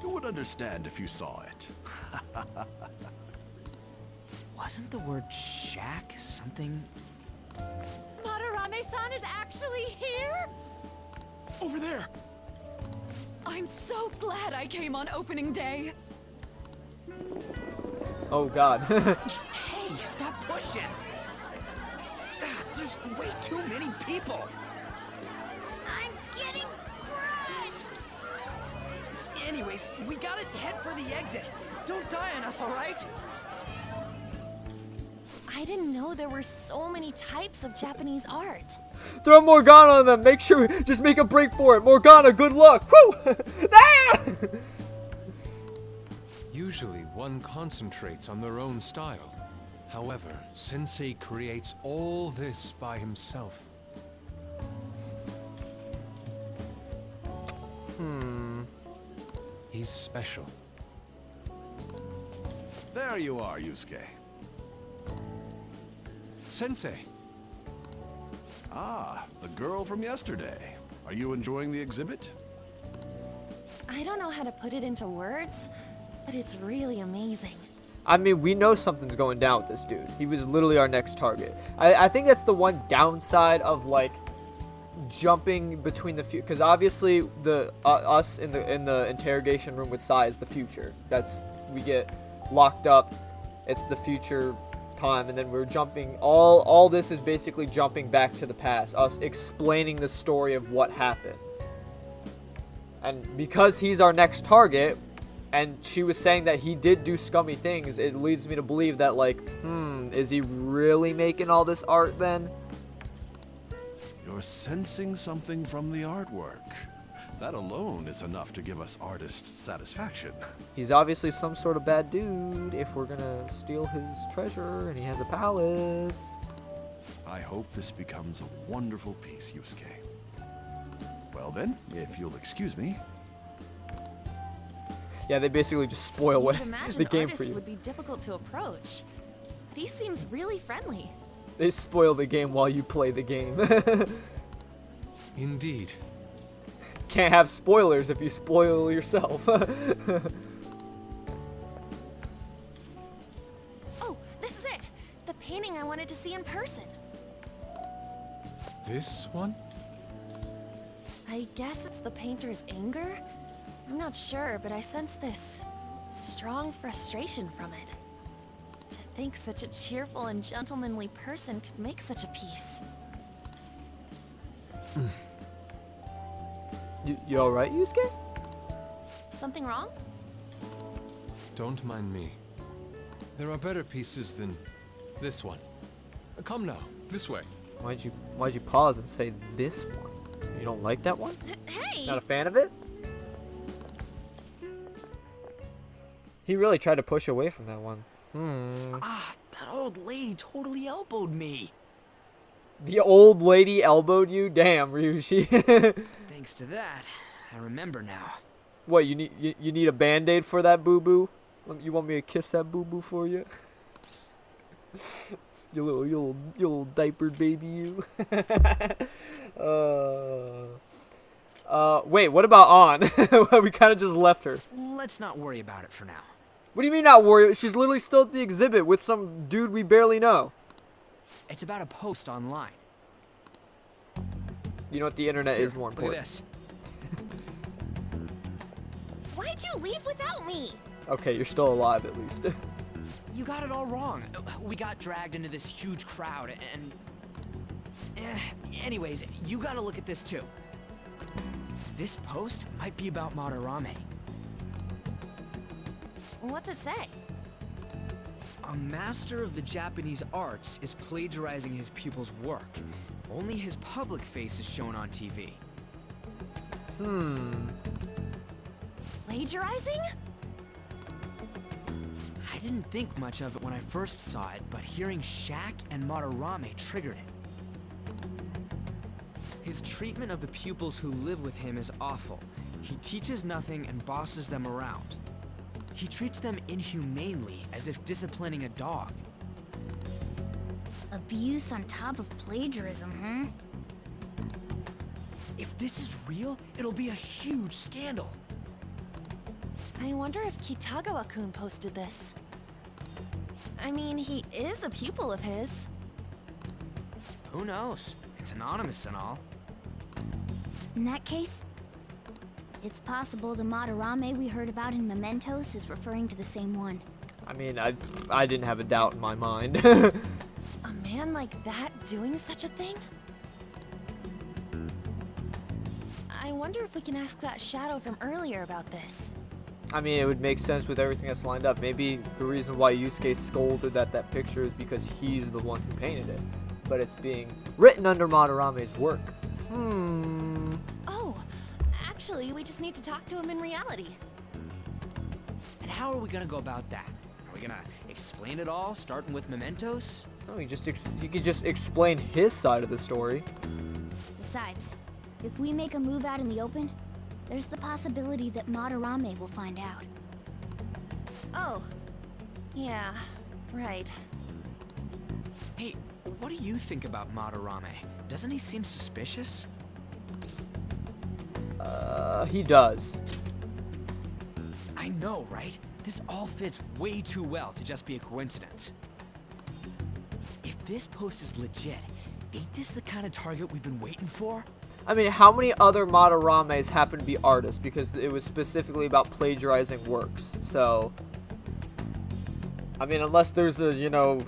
Speaker 10: You would understand if you saw it.
Speaker 4: Wasn't the word shack something?
Speaker 5: Madarame-san is actually here?
Speaker 4: Over there!
Speaker 5: I'm so glad I came on opening day.
Speaker 1: Oh, God.
Speaker 4: Hey, stop pushing. There's way too many people.
Speaker 3: I'm getting crushed!
Speaker 4: Anyways, we gotta head for the exit. Don't die on us, alright?
Speaker 5: I didn't know there were so many types of Japanese art.
Speaker 1: Throw Morgana on them. Make sure, just make a break for it. Morgana, good luck. Woo! Ah!
Speaker 8: Usually, one concentrates on their own style. However, Sensei creates all this by himself. He's special.
Speaker 10: There you are, Yusuke.
Speaker 8: Sensei!
Speaker 10: Ah, the girl from yesterday. Are you enjoying the exhibit?
Speaker 5: I don't know how to put it into words, but it's really amazing.
Speaker 1: I mean, we know something's going down with this dude. He was literally our next target. I think that's the one downside of, like, jumping between the few, because obviously the us in the interrogation room with Sai is the future. That's, we get locked up. It's the future time, and then we're jumping. All this is basically jumping back to the past. Us explaining the story of what happened. And because he's our next target, and she was saying that he did do scummy things, it leads me to believe that, like, is he really making all this art then?
Speaker 10: You're sensing something from the artwork. That alone is enough to give us artist satisfaction.
Speaker 1: He's obviously some sort of bad dude if we're gonna steal his treasure and he has a palace.
Speaker 10: I hope this becomes a wonderful piece, Yusuke. Well then, if you'll excuse me.
Speaker 1: Yeah, they basically just spoil what the game for
Speaker 5: artists
Speaker 1: you.
Speaker 5: would be difficult to approach, but he seems really friendly.
Speaker 1: They spoil the game while you play the game.
Speaker 8: Indeed.
Speaker 1: Can't have spoilers if you spoil yourself.
Speaker 5: Oh, this is it! The painting I wanted to see in person.
Speaker 8: This one?
Speaker 5: I guess it's the painter's anger? I'm not sure, but I sense this strong frustration from it. To think such a cheerful and gentlemanly person could make such a piece.
Speaker 1: You alright, Yusuke?
Speaker 5: Something wrong?
Speaker 8: Don't mind me. There are better pieces than this one. Come now, this way.
Speaker 1: Why'd you pause and say this one? You don't like that one?
Speaker 5: Hey!
Speaker 1: Not a fan of it? He really tried to push away from that one.
Speaker 4: Ah, that old lady totally elbowed me.
Speaker 1: The old lady elbowed you? Damn, Ryushi.
Speaker 4: Thanks to that, I remember now.
Speaker 1: What, you need a band-aid for that boo-boo? You want me to kiss that boo-boo for you? you little diapered baby, you. Wait, what about On? We kind of just left her.
Speaker 4: Let's not worry about it for now.
Speaker 1: What do you mean not worry? She's literally still at the exhibit with some dude we barely know.
Speaker 4: It's about a post online.
Speaker 1: You know what? The internet is more
Speaker 4: Look
Speaker 1: important.
Speaker 4: at this.
Speaker 5: Why'd you leave without me?
Speaker 1: Okay, you're still alive at least.
Speaker 4: You got it all wrong. We got dragged into this huge crowd and... anyways, you gotta look at this too. This post might be about Madarame.
Speaker 5: What's it say?
Speaker 4: A master of the Japanese arts is plagiarizing his pupil's work. Only his public face is shown on TV.
Speaker 5: Plagiarizing?
Speaker 4: I didn't think much of it when I first saw it, but hearing Shaq and Madarame triggered it. His treatment of the pupils who live with him is awful. He teaches nothing and bosses them around. He treats them inhumanely, as if disciplining a dog.
Speaker 3: Abuse on top of plagiarism, huh?
Speaker 4: If this is real, it'll be a huge scandal.
Speaker 5: I wonder if Kitagawa-kun posted this. I mean, he is a pupil of his.
Speaker 4: Who knows? It's anonymous and all.
Speaker 3: In that case, it's possible the Madarame we heard about in Mementos is referring to the same one.
Speaker 1: I mean, I didn't have a doubt in my mind.
Speaker 5: man like that doing such a thing? I wonder if we can ask that shadow from earlier about this.
Speaker 1: I mean, it would make sense with everything that's lined up. Maybe the reason why Yusuke scolded at that picture is because he's the one who painted it. But it's being written under Madarame's work.
Speaker 5: Oh, actually, we just need to talk to him in reality.
Speaker 4: And how are we gonna go about that? Are we gonna explain it all, starting with mementos?
Speaker 1: No, he could just explain his side of the story.
Speaker 3: Besides, if we make a move out in the open, there's the possibility that Madarame will find out.
Speaker 5: Oh, yeah, right.
Speaker 4: Hey, what do you think about Madarame? Doesn't he seem suspicious?
Speaker 1: He does.
Speaker 4: I know, right? This all fits way too well to just be a coincidence. If this post is legit, ain't this the kind of target we've been waiting for?
Speaker 1: I mean, how many other Madarames happen to be artists? Because it was specifically about plagiarizing works. So, I mean, unless there's a, you know,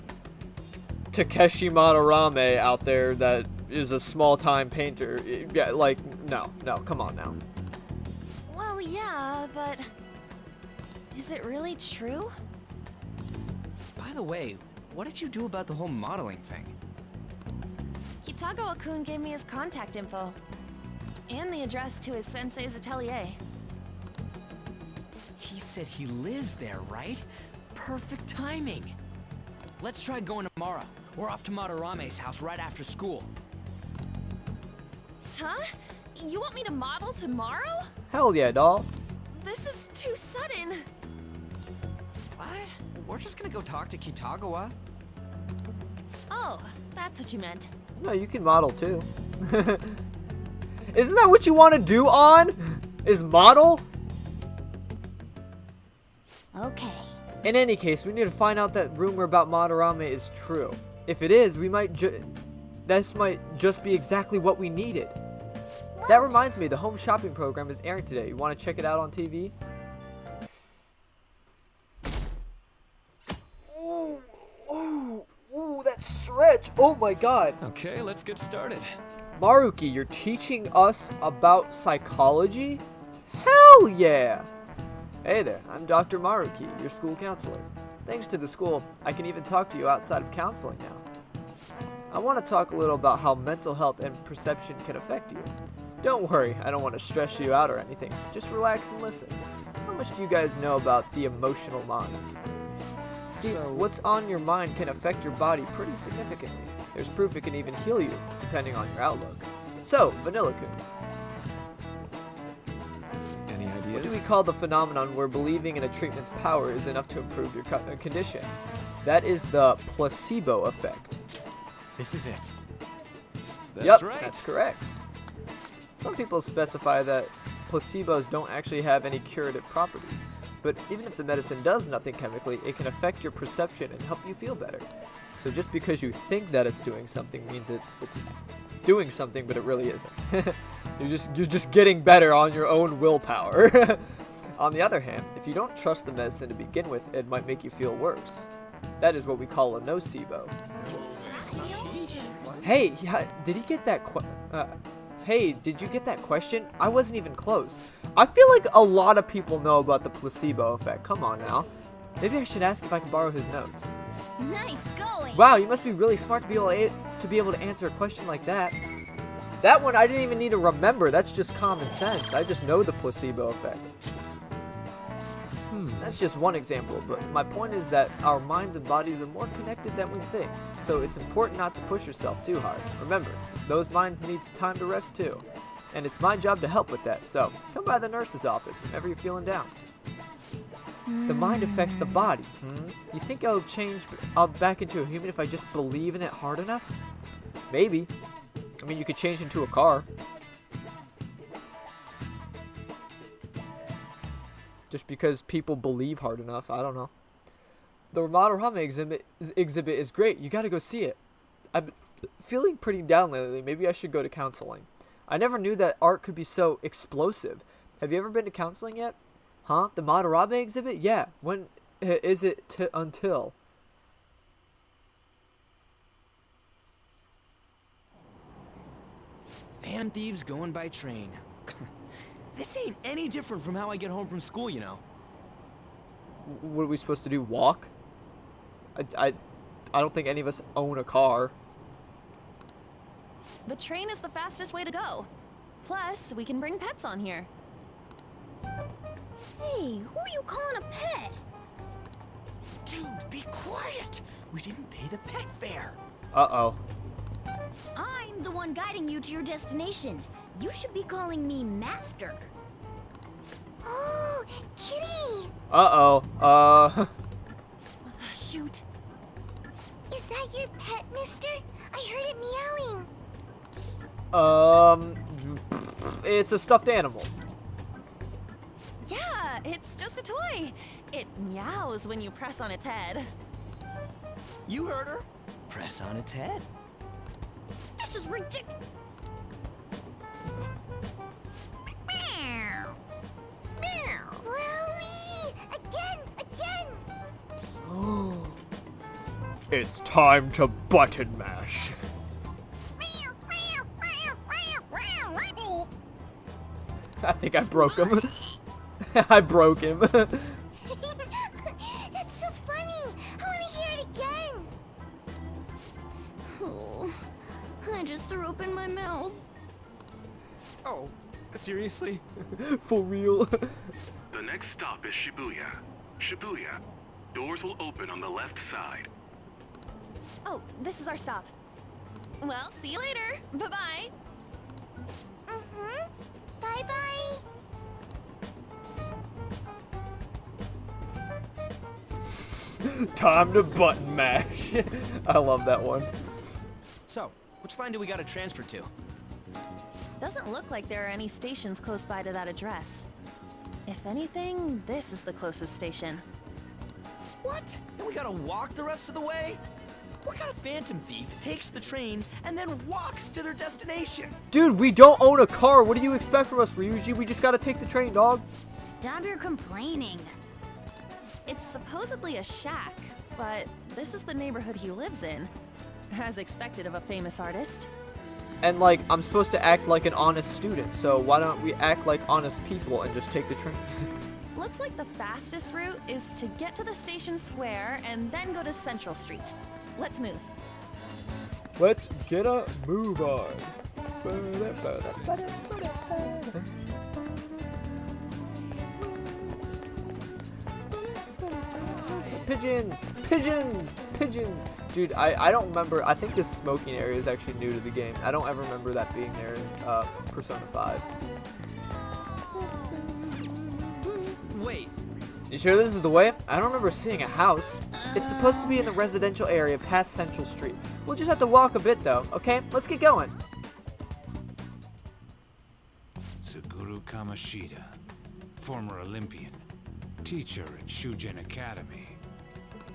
Speaker 1: Takeshi Madarame out there that is a small-time painter. Yeah, like, no, come on now.
Speaker 5: Well, yeah, but is it really true?
Speaker 4: By the way, what did you do about the whole modeling thing?
Speaker 5: Kitagawa-kun gave me his contact info. And the address to his sensei's atelier.
Speaker 4: He said he lives there, right? Perfect timing. Let's try going tomorrow. We're off to Madarame's house right after school.
Speaker 5: Huh? You want me to model tomorrow?
Speaker 1: Hell yeah, doll.
Speaker 5: This is too sudden.
Speaker 4: What? We're just gonna go talk to Kitagawa.
Speaker 5: Oh, that's what you meant.
Speaker 1: No, you can model too. Isn't that what you want to do, On? Is model?
Speaker 3: Okay.
Speaker 1: In any case, we need to find out that rumor about Madarame is true. If it is, this might just be exactly what we needed. That reminds me, the home shopping program is airing today. You want to check it out on TV? Ooh, that stretch! Oh my god!
Speaker 6: Okay, let's get started.
Speaker 1: Maruki, you're teaching us about psychology? Hell yeah! Hey there, I'm Dr. Maruki, your school counselor. Thanks to the school, I can even talk to you outside of counseling now. I want to talk a little about how mental health and perception can affect you. Don't worry, I don't want to stress you out or anything. Just relax and listen. How much do you guys know about the emotional mind? See, what's on your mind can affect your body pretty significantly. There's proof it can even heal you, depending on your outlook. So, Vanilla-kun,
Speaker 6: Any ideas?
Speaker 1: what do we call the phenomenon where believing in a treatment's power is enough to improve your condition? That is the placebo effect.
Speaker 4: This is it.
Speaker 6: That's right.
Speaker 1: That's correct. Some people specify that placebos don't actually have any curative properties, but even if the medicine does nothing chemically, it can affect your perception and help you feel better. So just because you think that it's doing something means it's doing something, but it really isn't. You're just getting better on your own willpower. On the other hand, if you don't trust the medicine to begin with, it might make you feel worse. That is what we call a nocebo. Hey, did he get that Hey, did you get that question? I wasn't even close. I feel like a lot of people know about the placebo effect. Come on now. Maybe I should ask if I can borrow his notes.
Speaker 3: Nice going.
Speaker 1: Wow, you must be really smart to be able to answer a question like that. That one I didn't even need to remember. That's just common sense. I just know the placebo effect. That's just one example, but my point is that our minds and bodies are more connected than we think, so it's important not to push yourself too hard. Remember, those minds need time to rest too, and it's my job to help with that, so come by the nurse's office whenever you're feeling down. The mind affects the body. You think I'll back into a human if I just believe in it hard enough? Maybe. I mean, you could change into a car. Just because people believe hard enough, I don't know. The Madarame exhibit is great. You gotta go see it. I'm feeling pretty down lately. Maybe I should go to counseling. I never knew that art could be so explosive. Have you ever been to counseling yet? Huh? The Madarame exhibit? Yeah. When is it until?
Speaker 4: Phantom thieves going by train. This ain't any different from how I get home from school, you know.
Speaker 1: What are we supposed to do? Walk? I don't think any of us own a car.
Speaker 5: The train is the fastest way to go. Plus, we can bring pets on here.
Speaker 3: Hey, who are you calling a pet?
Speaker 4: Dude, be quiet! We didn't pay the pet fare.
Speaker 1: Uh-oh.
Speaker 3: I'm the one guiding you to your destination. You should be calling me Master. Oh, Kitty!
Speaker 1: Uh-oh.
Speaker 5: Shoot.
Speaker 3: Is that your pet, mister? I heard it meowing.
Speaker 1: It's a stuffed animal.
Speaker 5: Yeah, it's just a toy. It meows when you press on its head.
Speaker 4: You heard her. Press on its head.
Speaker 3: This is ridiculous. Meow. Meow. Chloe! Again!
Speaker 1: It's time to button mash. I think I broke him. I broke him.
Speaker 3: That's so funny. I want to hear it again. Oh, I just threw up in my mouth.
Speaker 4: Oh, seriously?
Speaker 1: For real.
Speaker 11: The next stop is Shibuya. Shibuya. Doors will open on the left side.
Speaker 5: Oh, this is our stop. Well, see you later. Bye-bye.
Speaker 3: Bye-bye.
Speaker 1: Time to button mash. I love that one.
Speaker 4: So, which line do we gotta transfer to?
Speaker 5: Doesn't look like there are any stations close by to that address. If anything, this is the closest station.
Speaker 4: What? And we gotta walk the rest of the way? What kind of phantom thief takes the train and then walks to their destination?
Speaker 1: Dude, we don't own a car. What do you expect from us, Ryuji? We just gotta take the train, dog.
Speaker 3: Stop your complaining.
Speaker 5: It's supposedly a shack, but this is the neighborhood he lives in. As expected of a famous artist.
Speaker 1: And like, I'm supposed to act like an honest student, so why don't we act like honest people and just take the train?
Speaker 5: Looks like the fastest route is to get to the station square and then go to Central Street. Let's move.
Speaker 1: Let's get a move on. Pigeons! Pigeons! Pigeons! Dude, I don't remember. I think this smoking area is actually new to the game. I don't ever remember that being there in Persona 5.
Speaker 4: Wait.
Speaker 1: You sure this is the way? I don't remember seeing a house. It's supposed to be in the residential area past Central Street. We'll just have to walk a bit though, okay? Let's get going.
Speaker 12: Suguru Kamoshida, former Olympian, teacher at Shujin Academy.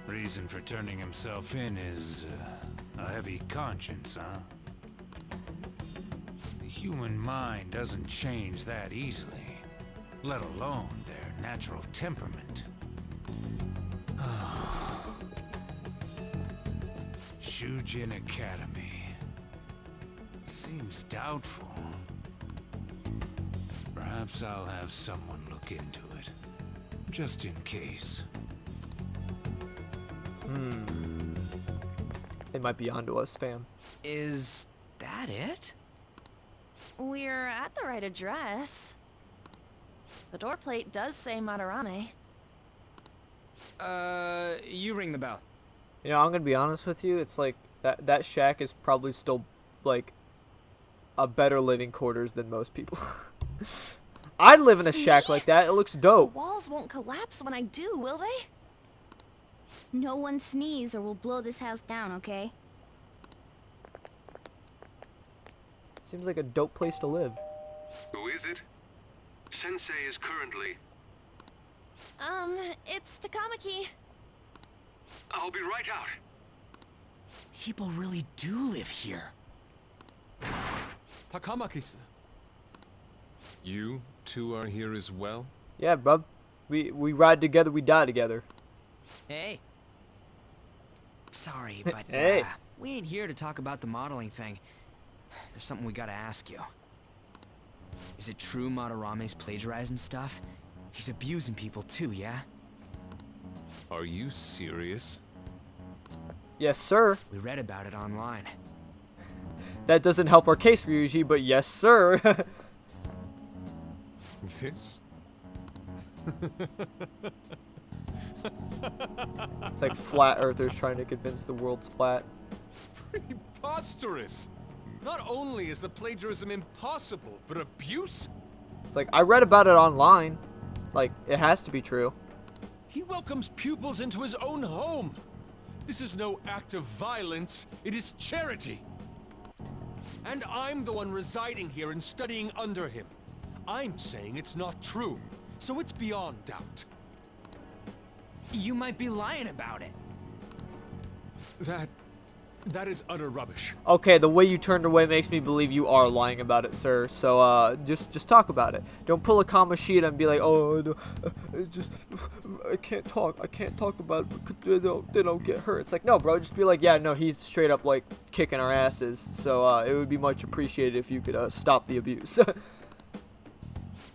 Speaker 12: Reason for turning himself in is a heavy conscience, huh? The human mind doesn't change that easily, let alone their natural temperament. Shujin Academy. Seems doubtful. Perhaps I'll have someone look into it, just in case.
Speaker 1: They might be onto us, fam.
Speaker 4: Is that it?
Speaker 5: We're at the right address. The door plate does say Madarame.
Speaker 4: You ring the bell.
Speaker 1: You know, I'm gonna be honest with you. It's like that shack is probably still like a better living quarters than most people. I'd live in a shack like that. It looks
Speaker 5: The
Speaker 1: dope.
Speaker 5: walls won't collapse when I do, will they?
Speaker 3: No one sneeze or we'll blow this house down, okay?
Speaker 1: Seems like a dope place to live.
Speaker 11: Who is it? Sensei is currently...
Speaker 5: It's Takamaki.
Speaker 11: I'll be right out.
Speaker 4: People really do live here.
Speaker 8: Takamaki-san. You two are here as well?
Speaker 1: Yeah, bub. We ride together, we die together.
Speaker 4: Hey. Sorry, but
Speaker 1: Hey.
Speaker 4: we ain't here to talk about the modeling thing. There's something we gotta ask you. Is it true Madarame's plagiarizing stuff? He's abusing people too, yeah?
Speaker 8: Are you serious?
Speaker 1: Yes, sir.
Speaker 4: We read about it online.
Speaker 1: That doesn't help our case, Ryuji, but yes, sir.
Speaker 8: This?
Speaker 1: It's like flat earthers trying to convince the world's flat.
Speaker 8: Preposterous! Not only is the plagiarism impossible, but abuse?
Speaker 1: It's like, I read about it online. Like, it has to be true.
Speaker 8: He welcomes pupils into his own home. This is no act of violence, it is charity. And I'm the one residing here and studying under him. I'm saying it's not true, so it's beyond doubt.
Speaker 4: You might be lying about it.
Speaker 8: That is utter rubbish.
Speaker 1: Okay, the way you turned away makes me believe you are lying about it, sir. So, just talk about it. Don't pull a Kamoshida and be like, oh, no, I can't talk about it because they don't get hurt. It's like, no, bro, just be like, yeah, no, he's straight up, like, kicking our asses. So, it would be much appreciated if you could, stop the abuse.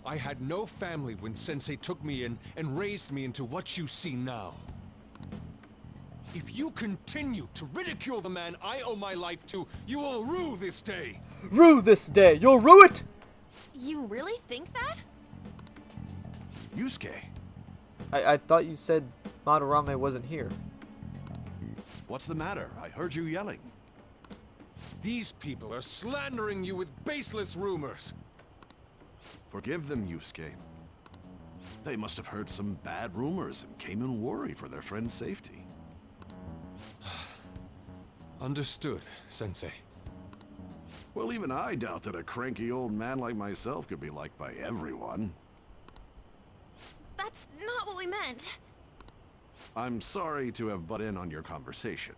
Speaker 8: I had no family when Sensei took me in and raised me into what you see now. If you continue to ridicule the man I owe my life to, you will rue this day.
Speaker 1: Rue this day. You'll rue it.
Speaker 5: You really think that?
Speaker 10: Yusuke,
Speaker 1: I thought you said Madarame wasn't here.
Speaker 10: what's the matter? I heard you yelling.
Speaker 8: These people are slandering you with baseless rumors.
Speaker 10: Forgive them, Yusuke. They must have heard some bad rumors and came in worried for their friend's safety.
Speaker 8: Understood, Sensei.
Speaker 10: Well, even I doubt that a cranky old man like myself could be liked by everyone.
Speaker 5: That's not what we meant.
Speaker 10: I'm sorry to have butt in on your conversation.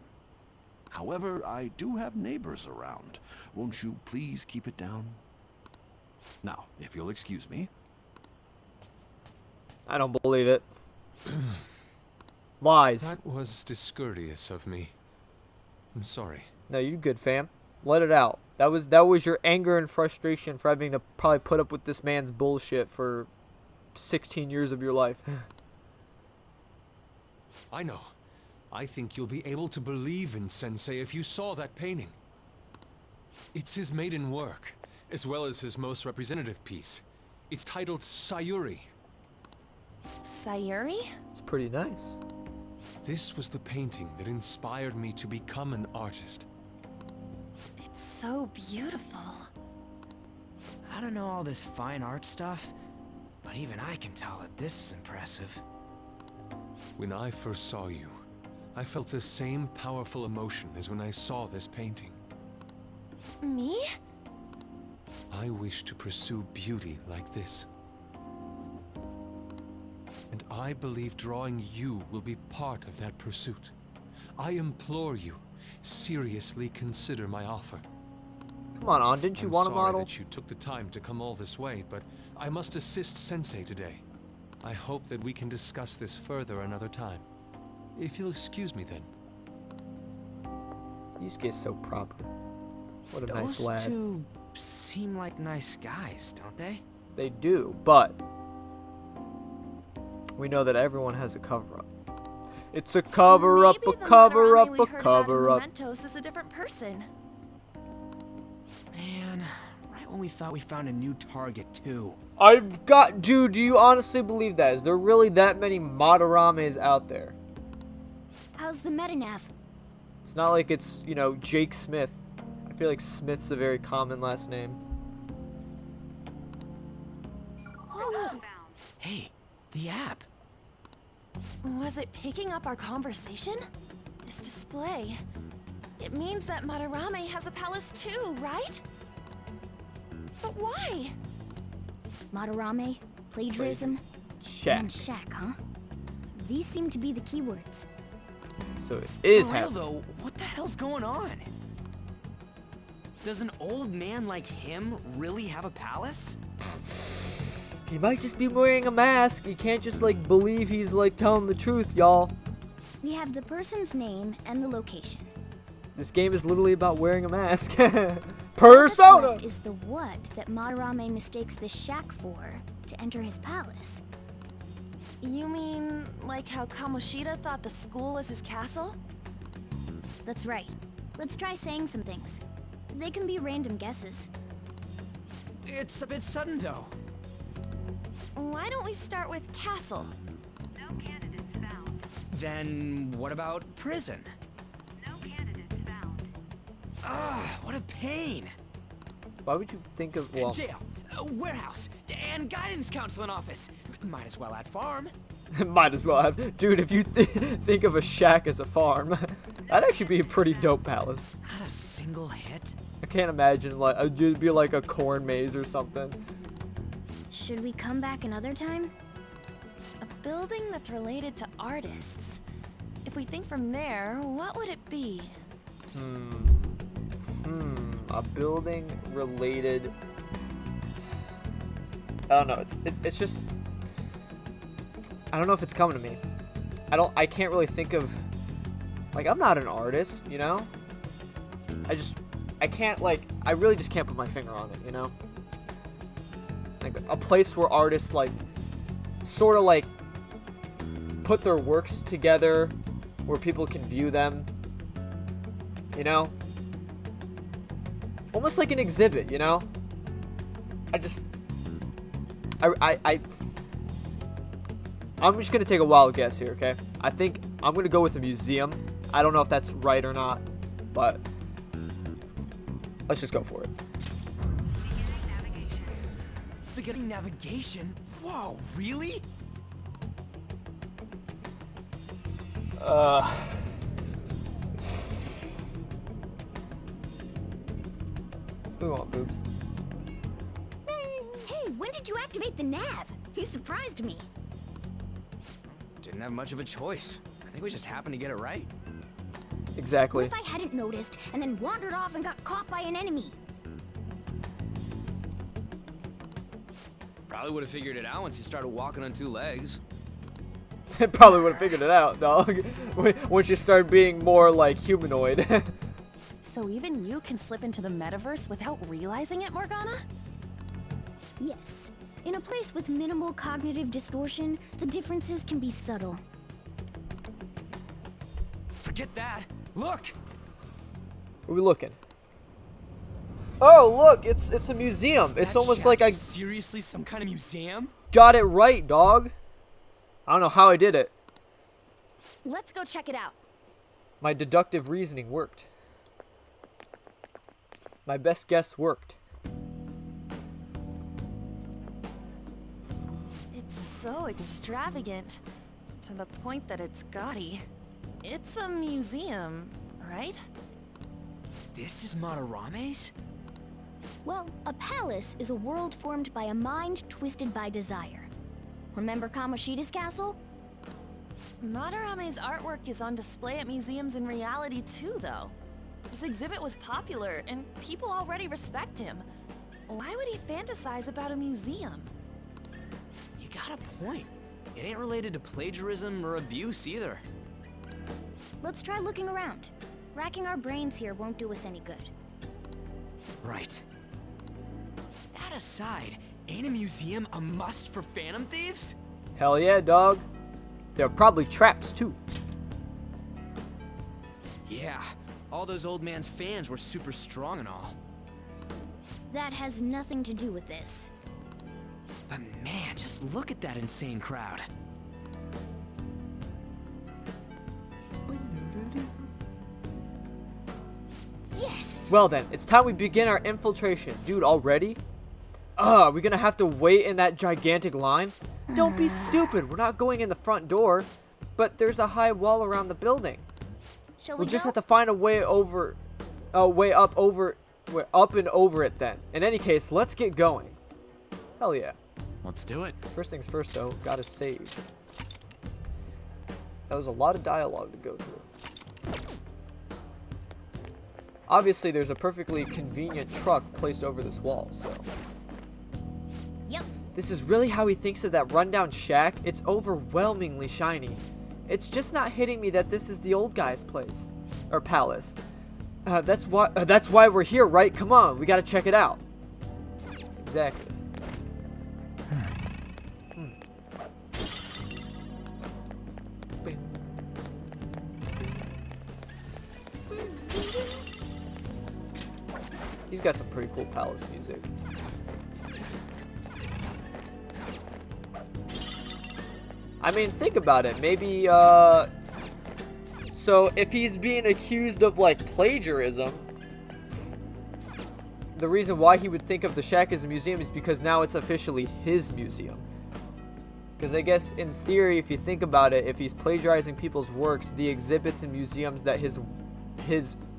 Speaker 10: However, I do have neighbors around. Won't you please keep it down? Now, if you'll excuse me.
Speaker 1: I don't believe it. Lies.
Speaker 8: That was discourteous of me. I'm sorry.
Speaker 1: No, you good, fam. Let it out. That was your anger and frustration for having to probably put up with this man's bullshit for 16 years of your life.
Speaker 8: I know. I think you'll be able to believe in Sensei if you saw that painting. It's his maiden work, as well as his most representative piece. It's titled Sayuri.
Speaker 5: Sayuri?
Speaker 1: It's pretty nice.
Speaker 8: This was the painting that inspired me to become an artist.
Speaker 5: It's so beautiful.
Speaker 4: I don't know all this fine art stuff, but even I can tell that this is impressive.
Speaker 8: When I first saw you, I felt the same powerful emotion as when I saw this painting.
Speaker 5: Me?
Speaker 8: I wish to pursue beauty like this. And I believe drawing you will be part of that pursuit. I implore you, seriously consider my offer.
Speaker 1: Come on, didn't you want a model?
Speaker 8: I'm sorry that you took the time to come all this way, but I must assist Sensei today. I hope that we can discuss this further another time. If you'll excuse me then.
Speaker 1: Yusuke's so proper. What a nice lad.
Speaker 4: Those two seem like nice guys, don't they?
Speaker 1: They do, but we know that everyone has a cover-up. It's a cover-up, a cover-up, a cover-up.
Speaker 5: Mementos is a different person.
Speaker 4: Man, right when we thought we found a new target too.
Speaker 1: Dude, do you honestly believe that? Is there really that many Madarames out there?
Speaker 3: How's the metanav?
Speaker 1: It's not like it's, you know, Jake Smith. I feel like Smith's a very common last name.
Speaker 5: Oh.
Speaker 4: Hey, the app.
Speaker 5: Was it picking up our conversation? This display. It means that Madarame has a palace too, right? But why?
Speaker 3: Madarame, plagiarism,
Speaker 1: Shack.
Speaker 3: and shack, huh? These seem to be the keywords.
Speaker 1: So it is
Speaker 4: For real
Speaker 1: happening.
Speaker 4: though, what the hell's going on? Does an old man like him really have a palace?
Speaker 1: He might just be wearing a mask. You can't just, like, believe he's, like, telling the truth, y'all.
Speaker 3: We have the person's name and the location.
Speaker 1: This game is literally about wearing a mask.
Speaker 3: What's
Speaker 1: Persona!
Speaker 3: left is the what that Madarame mistakes this shack for to enter his palace.
Speaker 5: You mean, like how Kamoshida thought the school was his castle?
Speaker 3: That's right. Let's try saying some things. They can be random guesses.
Speaker 4: It's a bit sudden, though.
Speaker 5: Why don't we start with castle?
Speaker 13: No candidates found.
Speaker 4: Then what about prison?
Speaker 13: No candidates found.
Speaker 4: Ah, what a pain.
Speaker 1: Why would you think of, well...
Speaker 4: Jail, warehouse, and guidance counseling office. Might as well add farm.
Speaker 1: Might as well have. Dude, if you think of a shack as a farm, that'd actually be a pretty dope palace.
Speaker 4: Not a single hit.
Speaker 1: I can't imagine, like, it'd be like a corn maze or something.
Speaker 3: Should we come back another time?
Speaker 5: A building that's related to artists. If we think from there, what would it be?
Speaker 1: A building related... I don't know, it's just... I don't know if it's coming to me. I can't really think of... Like, I'm not an artist, you know? I can't, like, I really just can't put my finger on it, you know? Like, a place where artists, like, sort of, like, put their works together, where people can view them, you know? Almost like an exhibit, you know? I'm just gonna take a wild guess here, okay? I think I'm gonna go with a museum. I don't know if that's right or not, but let's just go for it.
Speaker 4: Beginning navigation? Whoa, really?
Speaker 1: We want boobs.
Speaker 3: Hey, when did you activate the nav? You surprised me.
Speaker 4: Didn't have much of a choice. I think we just happened to get it right.
Speaker 1: Exactly.
Speaker 3: What if I hadn't noticed and then wandered off and got caught by an enemy?
Speaker 4: Probably would have figured it out once you started walking on two legs.
Speaker 1: Probably would have figured it out, dog. Once you start being more like humanoid.
Speaker 5: So even you can slip into the metaverse without realizing it, Morgana?
Speaker 3: Yes. In a place with minimal cognitive distortion, the differences can be subtle.
Speaker 4: Forget that. Look!
Speaker 1: Where are we looking? Oh, look! It's a museum. It's
Speaker 4: That
Speaker 1: almost
Speaker 4: shack
Speaker 1: like I
Speaker 4: is seriously some kind of museum?
Speaker 1: got it right, dog. I don't know how I did it.
Speaker 5: Let's go check it out.
Speaker 1: My deductive reasoning worked. My best guess worked.
Speaker 5: It's so extravagant, to the point that it's gaudy. It's a museum, right?
Speaker 4: This is Madarame's?
Speaker 3: Well, a palace is a world formed by a mind twisted by desire. Remember Kamoshida's castle?
Speaker 5: Madarame's artwork is on display at museums in reality too, though. This exhibit was popular, and people already respect him. Why would he fantasize about a museum?
Speaker 4: You got a point. It ain't related to plagiarism or abuse either.
Speaker 3: Let's try looking around. Racking our brains here won't do us any good.
Speaker 4: Right. That aside, ain't a museum a must for Phantom Thieves?
Speaker 1: Hell yeah, dog. There are probably traps too.
Speaker 4: Yeah, all those old man's fans were super strong and all.
Speaker 3: That has nothing to do with this.
Speaker 4: But man, just look at that insane crowd.
Speaker 3: Yes!
Speaker 1: Well then, it's time we begin our infiltration. Dude, already? Are we gonna have to wait in that gigantic line? Don't be stupid, we're not going in the front door. But there's a high wall around the building.
Speaker 3: Shall we
Speaker 1: We'll just
Speaker 3: go?
Speaker 1: have to find a way over, way up and over it then. In any case, let's get going. Hell yeah.
Speaker 6: Let's do it.
Speaker 1: First things first though, gotta save. That was a lot of dialogue to go through. Obviously, there's a perfectly convenient truck placed over this wall, so.
Speaker 3: Yep.
Speaker 1: This is really how he thinks of that rundown shack? It's overwhelmingly shiny. It's just not hitting me that this is the old guy's place. Or palace. That's why we're here, right? Come on, we gotta check it out. Exactly. He's got some pretty cool palace music. I mean, think about it. Maybe, so if he's being accused of, like, plagiarism, the reason why he would think of the shack as a museum is because now it's officially his museum. Because I guess, in theory, if you think about it, if he's plagiarizing people's works, the exhibits and museums that his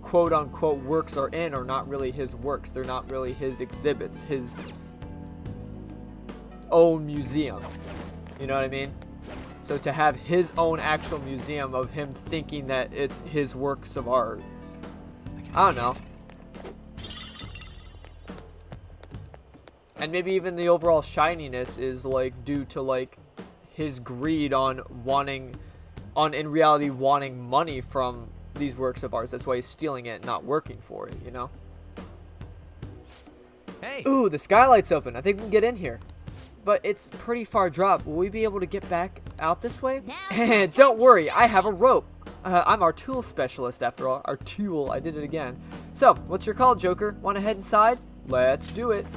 Speaker 1: quote-unquote works are in are not really his works. They're not really his exhibits, his own museum. You know what I mean? So to have his own actual museum of him thinking that it's his works of art, I don't know. And maybe even the overall shininess is like due to like his greed on in reality wanting money from these works of art. That's why he's stealing it, not working for it, you know?
Speaker 4: Hey.
Speaker 1: Ooh, the skylight's open. I think we can get in here. But it's pretty far drop. Will we be able to get back out this way? Don't worry, I have a rope. I'm our tool specialist after all. Our tool, I did it again. So, what's your call, Joker? Want to head inside? Let's do it.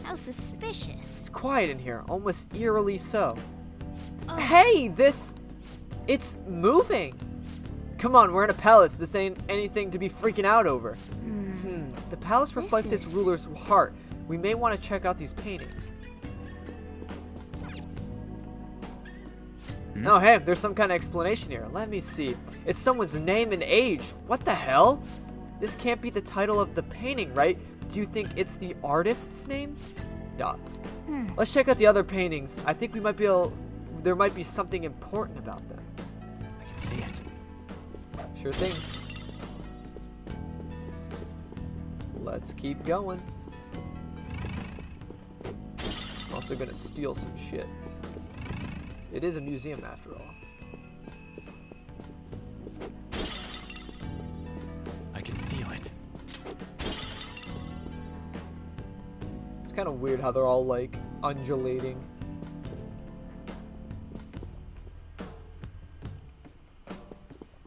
Speaker 3: How suspicious.
Speaker 1: It's quiet in here, almost eerily so. Oh. Hey, it's moving. Come on, we're in a palace. This ain't anything to be freaking out over. The palace reflects its ruler's heart. We may want to check out these paintings. Oh, hey, there's some kind of explanation here. Let me see. It's someone's name and age. What the hell? This can't be the title of the painting, right? Do you think it's the artist's name? Dots. Let's check out the other paintings. I think there might be something important about them.
Speaker 4: I can see it.
Speaker 1: Sure thing. Let's keep going. I'm also gonna steal some shit. It is a museum after all.
Speaker 4: I can feel it.
Speaker 1: It's kind of weird how they're all like undulating.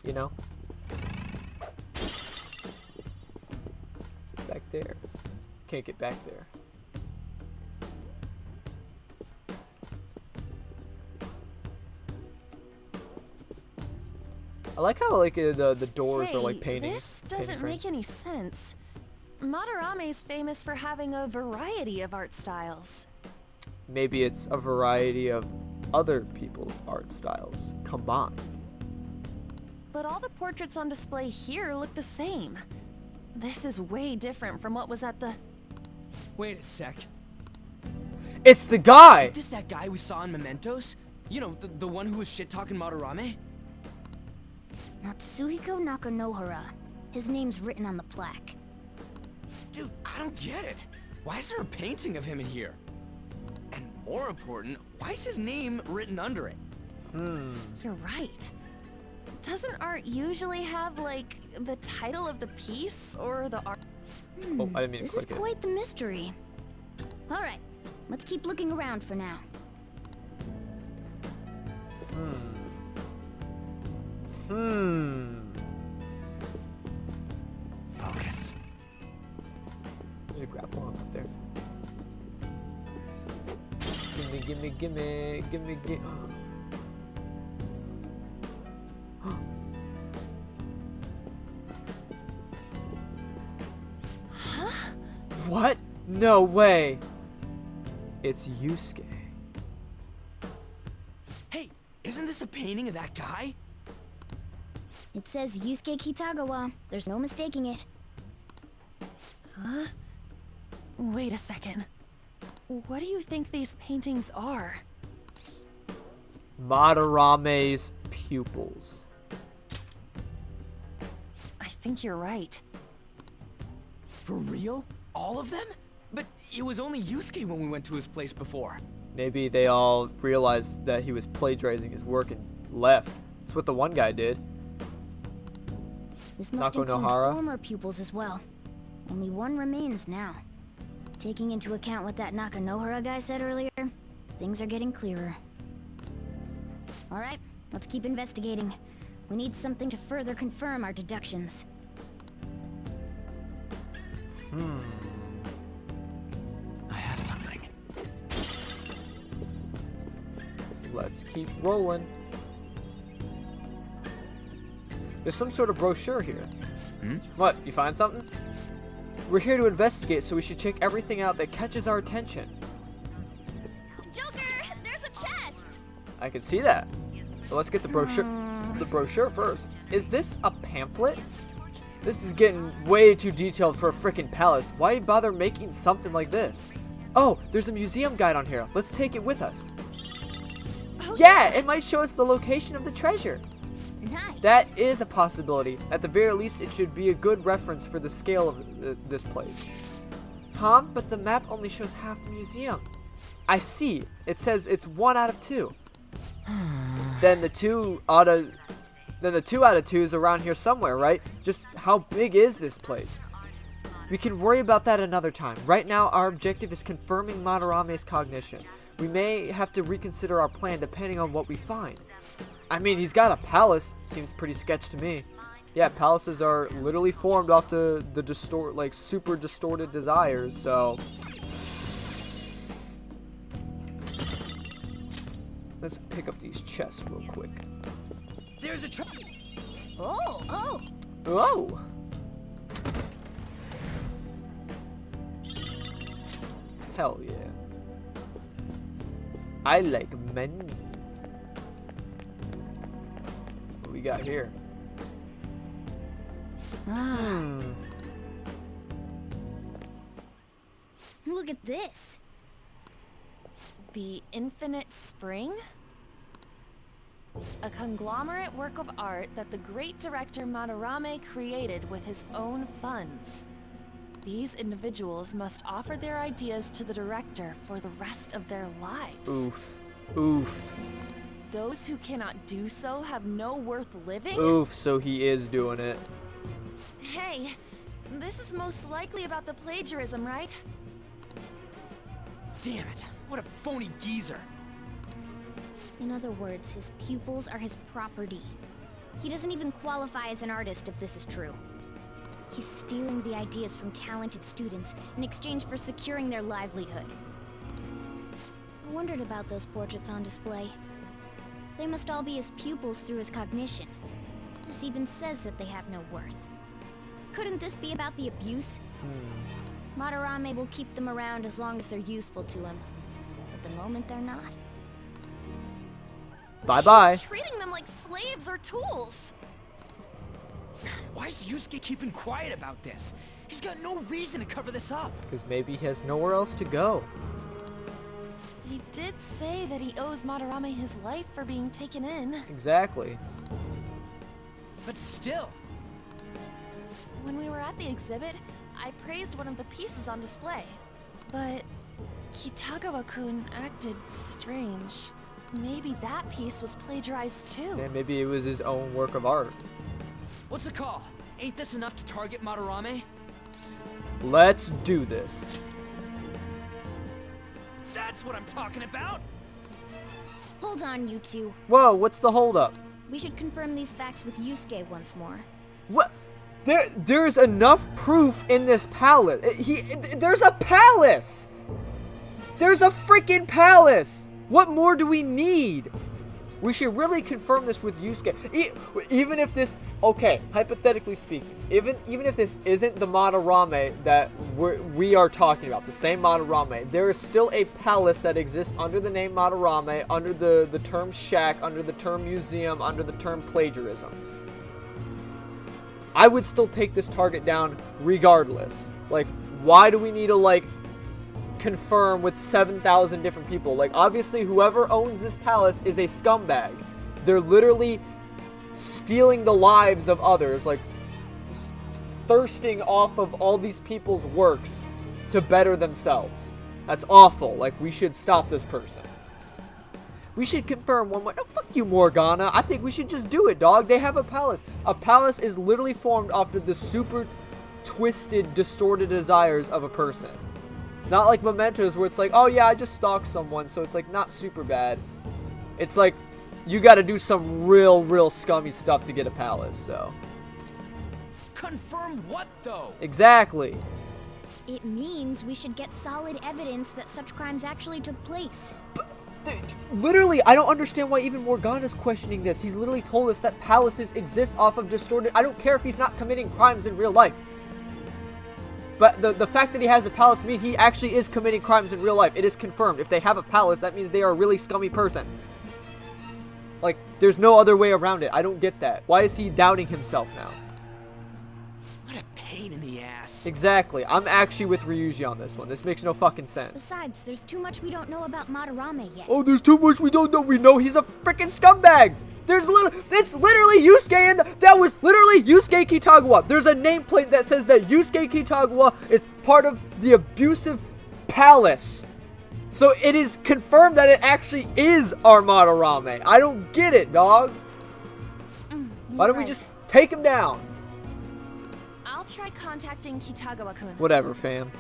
Speaker 1: You know? Back there. Can't get back there. I like how like the doors are like paintings.
Speaker 5: This doesn't make any sense. Madarame is famous for having a variety of art styles.
Speaker 1: Maybe it's a variety of other people's art styles combined.
Speaker 5: But all the portraits on display here look the same. This is way different from what was at the...
Speaker 4: Wait a sec.
Speaker 1: It's the guy!
Speaker 4: Is this that guy we saw in Mementos? You know, the one who was shit-talking Madarame?
Speaker 3: Natsuhiko Nakanohara. His name's written on the plaque.
Speaker 4: Dude, I don't get it. Why is there a painting of him in here? And more important, why is his name written under it?
Speaker 5: You're right. Doesn't art usually have, like, the title of the piece or the art?
Speaker 1: Oh, I didn't mean to click it.
Speaker 3: This is quite the mystery. Alright, let's keep looking around for now.
Speaker 4: Focus.
Speaker 1: There's a grapple on up there. Gimme.
Speaker 5: Huh?
Speaker 1: What? No way. It's Yusuke.
Speaker 4: Hey, isn't this a painting of that guy?
Speaker 3: It says Yusuke Kitagawa. There's no mistaking it.
Speaker 5: Huh? Wait a second. What do you think these paintings are?
Speaker 1: Madarame's pupils.
Speaker 5: I think you're right.
Speaker 4: For real? All of them? But it was only Yusuke when we went to his place before.
Speaker 1: Maybe they all realized that he was plagiarizing his work and left. That's what the one guy did.
Speaker 3: This must
Speaker 1: Nako
Speaker 3: include
Speaker 1: Nohara.
Speaker 3: former pupils as well. Only one remains now. Taking into account what that Nakanohara guy said earlier, things are getting clearer. Alright, let's keep investigating. We need something to further confirm our deductions.
Speaker 4: I have something.
Speaker 1: Let's keep rolling. There's some sort of brochure here. What, you find something? We're here to investigate, so we should check everything out that catches our attention.
Speaker 5: Joker, there's a chest!
Speaker 1: I can see that. But let's get the brochure first. Is this a pamphlet? This is getting way too detailed for a freaking palace. Why bother making something like this? Oh, there's a museum guide on here. Let's take it with us.
Speaker 5: Oh,
Speaker 1: Yeah, it might show us the location of the treasure.
Speaker 3: Nice.
Speaker 1: That is a possibility. At the very least, it should be a good reference for the scale of this place. Huh? But the map only shows half the museum. I see. It says it's 1 out of 2. Then the 2 out of 2 is around here somewhere, right? Just how big is this place? We can worry about that another time. Right now, our objective is confirming Madarame's cognition. We may have to reconsider our plan depending on what we find. I mean, he's got a palace. Seems pretty sketch to me. Yeah, palaces are literally formed off the super distorted desires, so... Let's pick up these chests real quick.
Speaker 4: There's a
Speaker 3: Oh!
Speaker 1: Oh! Hell yeah. I like money. What we got here?
Speaker 3: Look at this.
Speaker 5: The Infinite Spring? A conglomerate work of art that the great director Madarame created with his own funds. These individuals must offer their ideas to the director for the rest of their lives.
Speaker 1: Oof. Oof.
Speaker 5: Those who cannot do so have no worth living?
Speaker 1: Oof, so he is doing it.
Speaker 5: Hey, this is most likely about the plagiarism, right?
Speaker 4: Damn it! What a phony geezer!
Speaker 3: In other words, his pupils are his property. He doesn't even qualify as an artist if this is true. He's stealing the ideas from talented students in exchange for securing their livelihood. I wondered about those portraits on display. They must all be his pupils through his cognition. This even says that they have no worth. Couldn't this be about the abuse? Madarame will keep them around as long as they're useful to him. But the moment they're not...
Speaker 1: Bye-bye.
Speaker 5: He's treating them like slaves or tools.
Speaker 4: Why is Yusuke keeping quiet about this? He's got no reason to cover this up.
Speaker 1: Because maybe he has nowhere else to go.
Speaker 5: He did say that he owes Madarame his life for being taken in.
Speaker 1: Exactly.
Speaker 4: But still.
Speaker 5: When we were at the exhibit, I praised one of the pieces on display. But Kitagawa-kun acted strange. Maybe that piece was plagiarized too.
Speaker 1: And maybe it was his own work of art.
Speaker 4: What's the call? Ain't this enough to target Madarame?
Speaker 1: Let's do this.
Speaker 4: That's what I'm talking about!
Speaker 3: Hold on, you two.
Speaker 1: Whoa, what's the holdup?
Speaker 3: We should confirm these facts with Yusuke once more.
Speaker 1: What? There's enough proof in this palace. There's a palace! There's a freaking palace! What more do we need? We should really confirm this with Yusuke. Even if this, okay, hypothetically speaking, even if this isn't the Madarame that we are talking about, the same Madarame, there is still a palace that exists under the name Madarame, under the term shack, under the term museum, under the term plagiarism. I would still take this target down regardless. Like, why do we need to, like, confirm with 7,000 different people? Like, obviously whoever owns this palace is a scumbag. They're literally stealing the lives of others, like thirsting off of all these people's works to better themselves. That's awful. Like, we should stop this person. We should confirm one more. No, fuck you, Morgana. I think we should just do it, dog. They have a palace. A palace is literally formed after the super twisted, distorted desires of a person. It's not like Mementos where it's like, oh yeah, I just stalked someone, so it's like not super bad. It's like, you gotta do some real scummy stuff to get a palace, so.
Speaker 4: Confirm what, though?
Speaker 1: Exactly.
Speaker 3: It means we should get solid evidence that such crimes actually took place.
Speaker 1: Literally, I don't understand why even Morgana's questioning this. He's literally told us that palaces exist off of distorted... I don't care if he's not committing crimes in real life. But the fact that he has a palace means he actually is committing crimes in real life. It is confirmed. If they have a palace, that means they are a really scummy person. Like, there's no other way around it. I don't get that. Why is he doubting himself now?
Speaker 4: What a pain in the ass.
Speaker 1: Exactly. I'm actually with Ryuji on this one. This makes no fucking sense.
Speaker 3: Besides, there's too much we don't know about Madarame yet.
Speaker 1: Oh, there's too much we don't know. We know he's a freaking scumbag. It's literally Yusuke, and that was literally Yusuke Kitagawa. There's a nameplate that says that Yusuke Kitagawa is part of the abusive palace. So it is confirmed that it actually is our Madarame. I don't get it, dog. Why don't we just take him down?
Speaker 5: I'll try contacting Kitagawa-kun.
Speaker 1: Whatever, fam.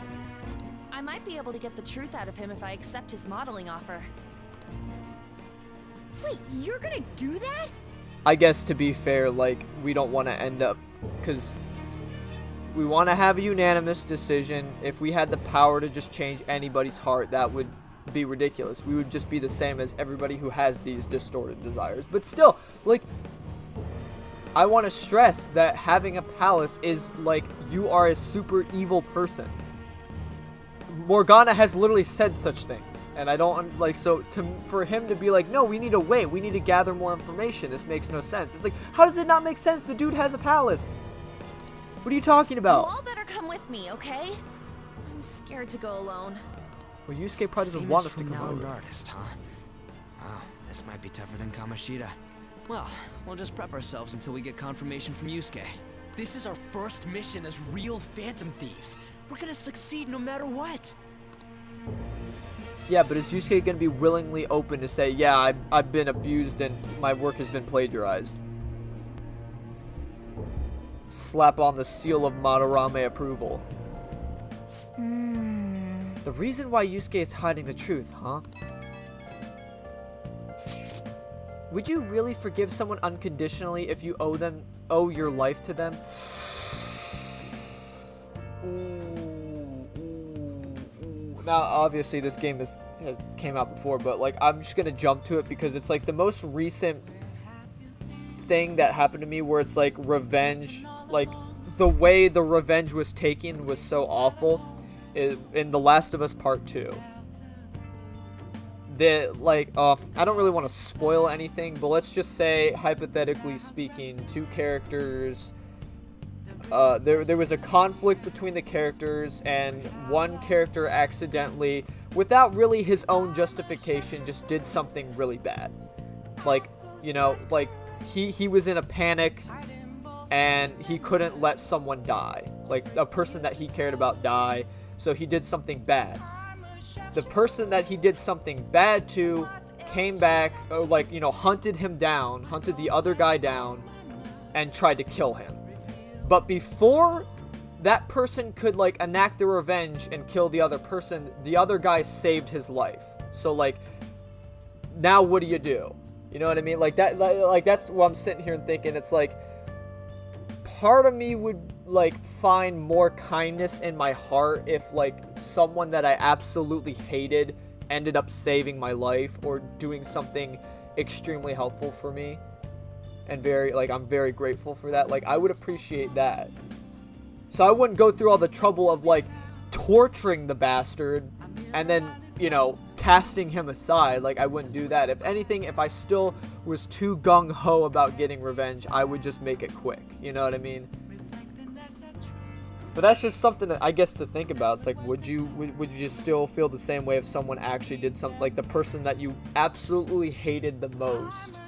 Speaker 5: I might be able to get the truth out of him if I accept his modeling offer.
Speaker 3: Wait, you're gonna do that?
Speaker 1: I guess to be fair, like, we don't want to end up, because we want to have a unanimous decision. If we had the power to just change anybody's heart, that would be ridiculous. We would just be the same as everybody who has these distorted desires. But still, like, I want to stress that having a palace is like, you are a super evil person. Morgana has literally said such things, and I don't like, so for him to be like, no, we need to wait, we need to gather more information, this makes no sense. It's like, how does it not make sense? The dude has a palace. What are you talking about?
Speaker 5: You all better come with me, okay? I'm scared to go alone.
Speaker 1: Well, Yusuke probably doesn't want us to come over.
Speaker 4: Artist, huh? Wow, this might be tougher than Kamoshida. Well, we'll just prep ourselves until we get confirmation from Yusuke. This is our first mission as real Phantom Thieves. We're gonna succeed no matter what.
Speaker 1: Yeah, but is Yusuke gonna be willingly open to say, yeah, I've been abused and my work has been plagiarized? Slap on the seal of Madarame approval. The reason why Yusuke is hiding the truth, huh? Would you really forgive someone unconditionally if you owe your life to them? Now, obviously, this game came out before, but like, I'm just gonna jump to it because it's like the most recent thing that happened to me where it's like revenge, like the way the revenge was taken was so awful. In The Last of Us Part 2. I don't really want to spoil anything, but let's just say, hypothetically speaking, two characters, there was a conflict between the characters, and one character accidentally, without really his own justification, just did something really bad. Like, you know, like, he was in a panic, and he couldn't let someone die. Like, a person that he cared about die, so he did something bad. The person that he did something bad to came back, hunted him down, hunted the other guy down, and tried to kill him. But before that person could, like, enact their revenge and kill the other person, the other guy saved his life. So, like, now what do? You know what I mean? Like, that's what I'm sitting here and thinking. It's like, part of me would, like, find more kindness in my heart if, like, someone that I absolutely hated ended up saving my life or doing something extremely helpful for me. And I'm very grateful for that. Like, I would appreciate that. So I wouldn't go through all the trouble of, like, torturing the bastard and then, you know, casting him aside. Like, I wouldn't do that. If anything, if I still was too gung-ho about getting revenge, I would just make it quick. You know what I mean? But that's just something that I guess to think about. It's like, would you just still feel the same way if someone actually did something, like the person that you absolutely hated the most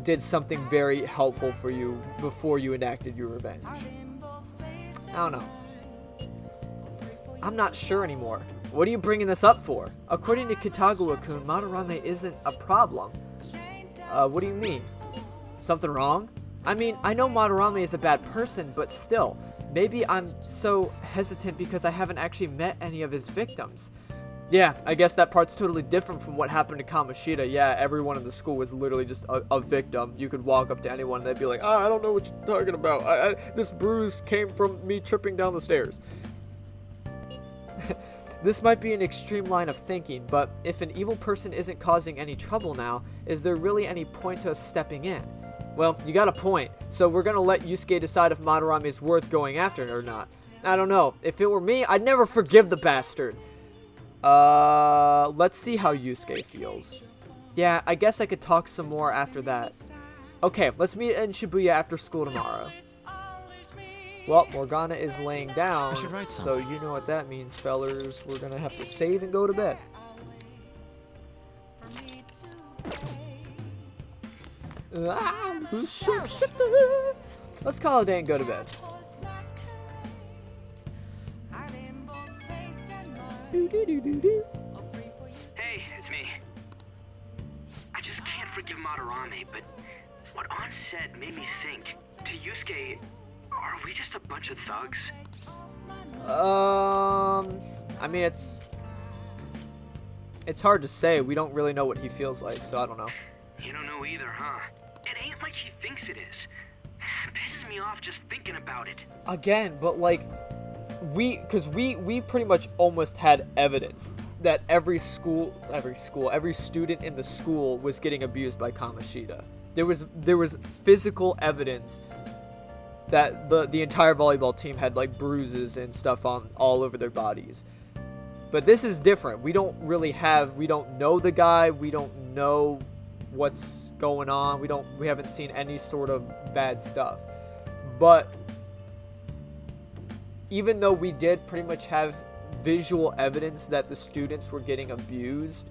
Speaker 1: did something very helpful for you before you enacted your revenge? I don't know. I'm not sure anymore. What are you bringing this up for? According to Kitagawa-kun, Madarame isn't a problem. What do you mean? Something wrong? I mean, I know Madarame is a bad person, but still, maybe I'm so hesitant because I haven't actually met any of his victims. Yeah, I guess that part's totally different from what happened to Kamoshida. Yeah, everyone in the school was literally just a victim. You could walk up to anyone and they'd be like, I don't know what you're talking about. This bruise came from me tripping down the stairs. This might be an extreme line of thinking, but if an evil person isn't causing any trouble now, is there really any point to us stepping in? Well, you got a point, so we're gonna let Yusuke decide if Madarame is worth going after or not. I don't know. If it were me, I'd never forgive the bastard. Let's see how Yusuke feels. Yeah, I guess I could talk some more after that. Okay, let's meet in Shibuya after school tomorrow. Well, Morgana is laying down, so you know what that means, fellers. We're gonna have to save and go to bed. Let's call it a day and go to bed.
Speaker 14: Hey, it's me. I just can't forgive Madarame, but what An said made me think. To Yusuke, are we just a bunch of thugs?
Speaker 1: I mean, it's hard to say. We don't really know what he feels like, so I don't know.
Speaker 14: You don't know either, huh? It ain't like he thinks it is. It pisses me off just thinking about it.
Speaker 1: Again, but like, we pretty much almost had evidence that every student in the school was getting abused by Kamoshida. There was physical evidence that the entire volleyball team had like bruises and stuff on all over their bodies. But this is different. We don't know the guy. We don't know what's going on. We haven't seen any sort of bad stuff. But even though we did pretty much have visual evidence that the students were getting abused,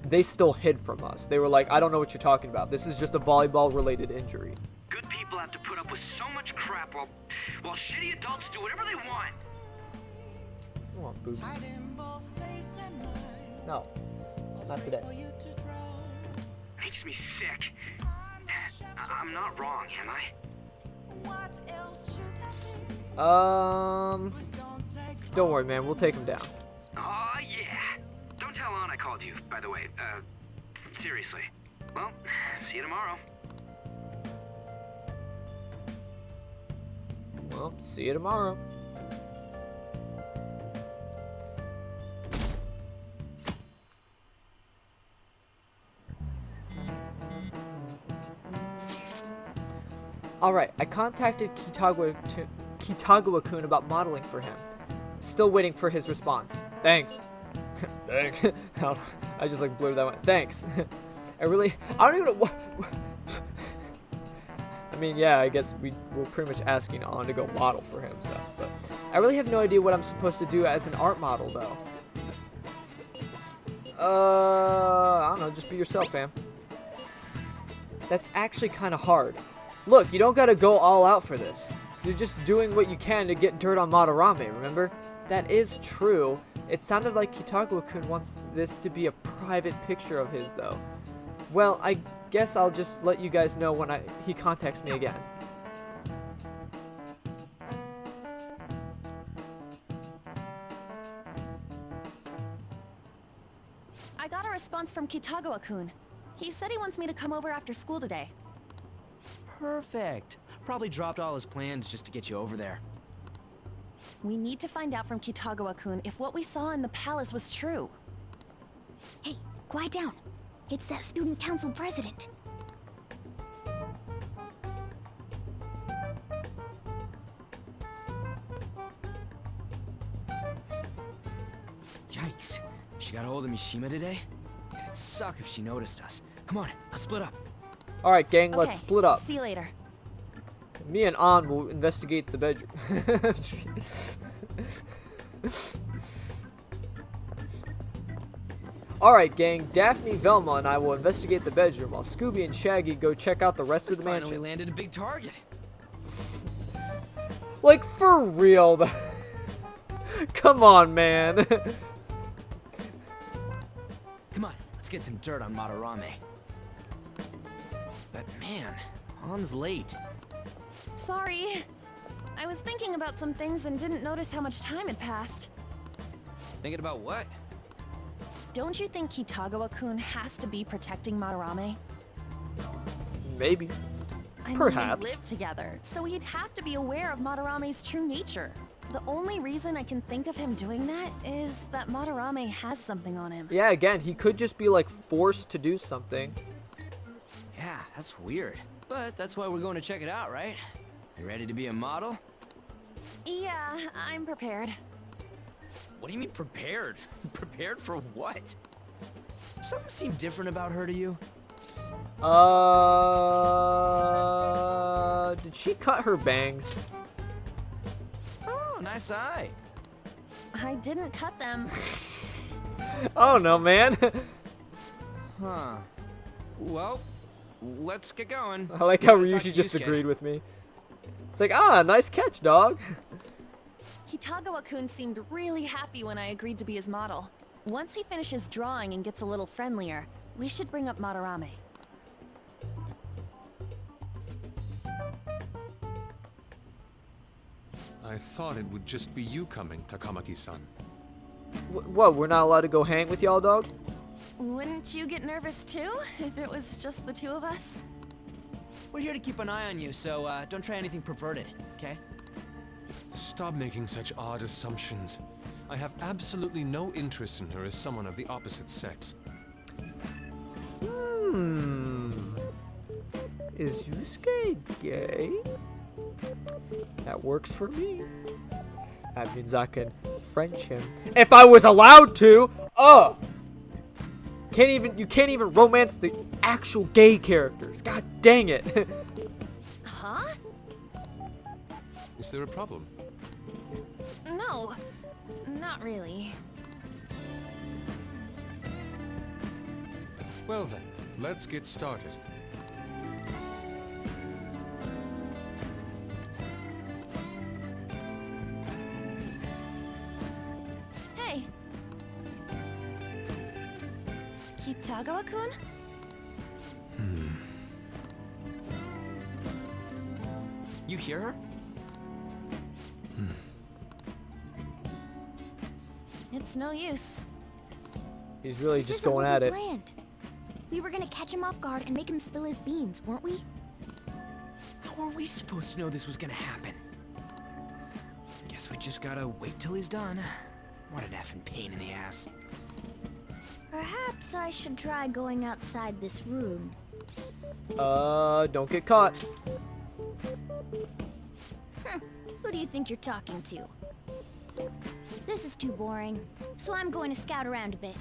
Speaker 1: they still hid from us. They were like, I don't know what you're talking about. This is just a volleyball-related injury.
Speaker 14: Good people have to put up with so much crap while shitty adults do whatever they want.
Speaker 1: I want boobs. No, not today.
Speaker 14: Makes me sick. I'm not wrong, am I?
Speaker 1: Don't worry, man. We'll take him down.
Speaker 14: Aw, yeah. Don't tell An I called you, by the way. Seriously. Well, see you tomorrow.
Speaker 1: Well, see you tomorrow. Alright, I contacted Kitagawa-kun about modeling for him. Still waiting for his response. Thanks. Thanks. I just like blurred that one. Thanks. I don't even know. I mean, yeah, I guess we're pretty much asking An to go model for him, so. But I really have no idea what I'm supposed to do as an art model, though. I don't know, just be yourself, fam. That's actually kind of hard. Look, you don't gotta go all out for this. You're just doing what you can to get dirt on Madarame, remember? That is true. It sounded like Kitagawa-kun wants this to be a private picture of his, though. Well, I guess I'll just let you guys know when he contacts me again.
Speaker 5: I got a response from Kitagawa-kun. He said he wants me to come over after school today.
Speaker 4: Perfect. Probably dropped all his plans just to get you over there.
Speaker 5: We need to find out from Kitagawa-kun if what we saw in the palace was true.
Speaker 3: Hey, quiet down. It's that student council president.
Speaker 4: Yikes. She got a hold of Mishima today? It'd suck if she noticed us. Come on, let's split up.
Speaker 1: Alright, gang, let's split up.
Speaker 5: See you later.
Speaker 1: Me and An will investigate the bedroom. Alright, gang, Daphne, Velma, and I will investigate the bedroom while Scooby and Shaggy go check out the rest of the mansion.
Speaker 4: Finally landed a big target.
Speaker 1: Like, for real, Come on, man.
Speaker 4: Come on, let's get some dirt on Madarame. But man, Han's late.
Speaker 5: Sorry. I was thinking about some things and didn't notice how much time had passed.
Speaker 4: Thinking about what?
Speaker 5: Don't you think Kitagawa-kun has to be protecting Madarame?
Speaker 1: Maybe.
Speaker 5: I mean,
Speaker 1: Perhaps.
Speaker 5: they live together, so he'd have to be aware of Madarame's true nature. The only reason I can think of him doing that is that Madarame has something on him.
Speaker 1: Yeah, again, he could just be like forced to do something.
Speaker 4: Yeah, that's weird. But that's why we're going to check it out, right? You ready to be a model?
Speaker 5: Yeah, I'm prepared.
Speaker 4: What do you mean prepared? Prepared for what? Something seemed different about her to you?
Speaker 1: Did she cut her bangs?
Speaker 4: Oh, nice eye.
Speaker 5: I didn't cut them.
Speaker 1: Oh no, man.
Speaker 4: Huh. Well, let's get going.
Speaker 1: I like how
Speaker 4: Gotta talk
Speaker 1: Ryushi
Speaker 4: to
Speaker 1: just
Speaker 4: Yusuke.
Speaker 1: agreed with me. It's like, ah, nice catch, dog.
Speaker 5: Kitagawa-kun seemed really happy when I agreed to be his model. Once he finishes drawing and gets a little friendlier, we should bring up Madarame.
Speaker 8: I thought it would just be you coming, Takamaki-san.
Speaker 1: What, we're not allowed to go hang with y'all, dog?
Speaker 5: Wouldn't you get nervous too, if it was just the two of us?
Speaker 4: We're here to keep an eye on you, so don't try anything perverted, okay?
Speaker 8: Stop making such odd assumptions. I have absolutely no interest in her as someone of the opposite sex.
Speaker 1: Is Yusuke gay? That works for me. That means I can French him. If I was allowed to! You can't even romance the actual gay characters. God dang it.
Speaker 5: Huh?
Speaker 8: Is there a problem?
Speaker 5: No, not really.
Speaker 8: Well then, let's get started.
Speaker 5: Hey. Kitagawa-kun?
Speaker 4: You hear her?
Speaker 5: It's no use.
Speaker 1: He's really
Speaker 3: This
Speaker 1: just
Speaker 3: isn't
Speaker 1: going
Speaker 3: what
Speaker 1: at
Speaker 3: we
Speaker 1: it.
Speaker 3: planned. We were gonna catch him off guard and make him spill his beans, weren't we?
Speaker 4: How are we supposed to know this was gonna happen? Guess we just gotta wait till he's done. What an effing pain in the ass.
Speaker 3: Perhaps I should try going outside this room.
Speaker 1: Don't get caught.
Speaker 3: Who do you think you're talking to? This is too boring, so I'm going to scout around a bit.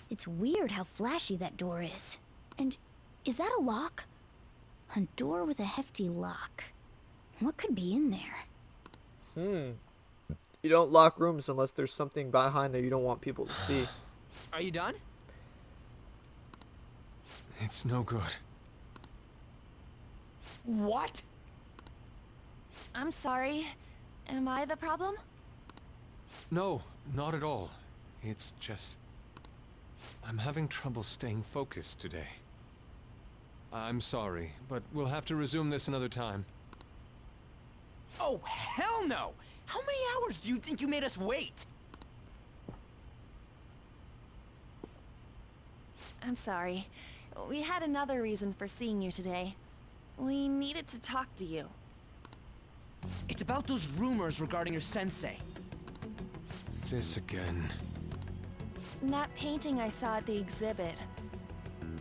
Speaker 3: It's weird how flashy that door is. And is that a lock? A door with a hefty lock. What could be in there?
Speaker 1: You don't lock rooms unless there's something behind there you don't want people to see.
Speaker 4: Are you done?
Speaker 8: It's no good.
Speaker 4: What?
Speaker 5: I'm sorry. Am I the problem?
Speaker 8: No, not at all. It's just... I'm having trouble staying focused today. I'm sorry, but we'll have to resume this another time.
Speaker 4: Oh, hell no! How many hours do you think you made us wait?
Speaker 5: I'm sorry. We had another reason for seeing you today. We needed to talk to you.
Speaker 4: It's about those rumors regarding your sensei.
Speaker 8: This again.
Speaker 5: That painting I saw at the exhibit.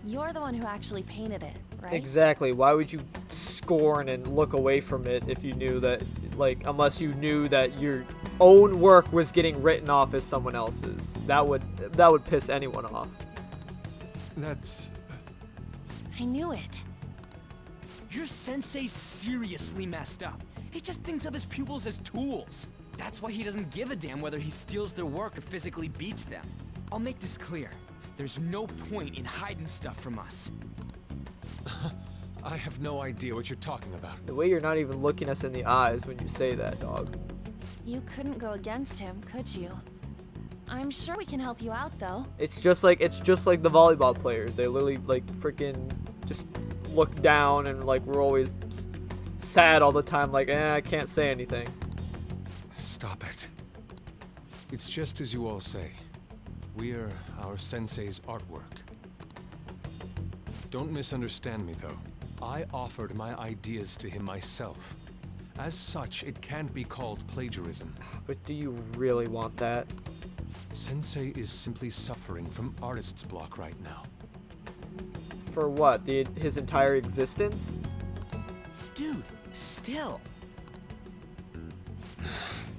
Speaker 5: You're the one who actually painted it, right?
Speaker 1: Exactly. Why would you scorn and look away from it if you knew that, like, unless you knew that your own work was getting written off as someone else's? That would piss anyone off.
Speaker 8: That's...
Speaker 5: I knew it.
Speaker 4: Your sensei's seriously messed up. He just thinks of his pupils as tools. That's why he doesn't give a damn whether he steals their work or physically beats them. I'll make this clear. There's no point in hiding stuff from us.
Speaker 8: I have no idea what you're talking about.
Speaker 1: The way you're not even looking us in the eyes when you say that, dog.
Speaker 5: You couldn't go against him, could you? I'm sure we can help you out, though.
Speaker 1: It's just like the volleyball players. They literally like freaking just look down and like we're always sad all the time. Like, I can't say anything.
Speaker 8: Stop it. It's just as you all say. We're our sensei's artwork. Don't misunderstand me, though. I offered my ideas to him myself. As such, it can't be called plagiarism.
Speaker 1: But do you really want that?
Speaker 8: Sensei is simply suffering from artist's block right now.
Speaker 1: For what? His entire existence?
Speaker 4: Dude, still.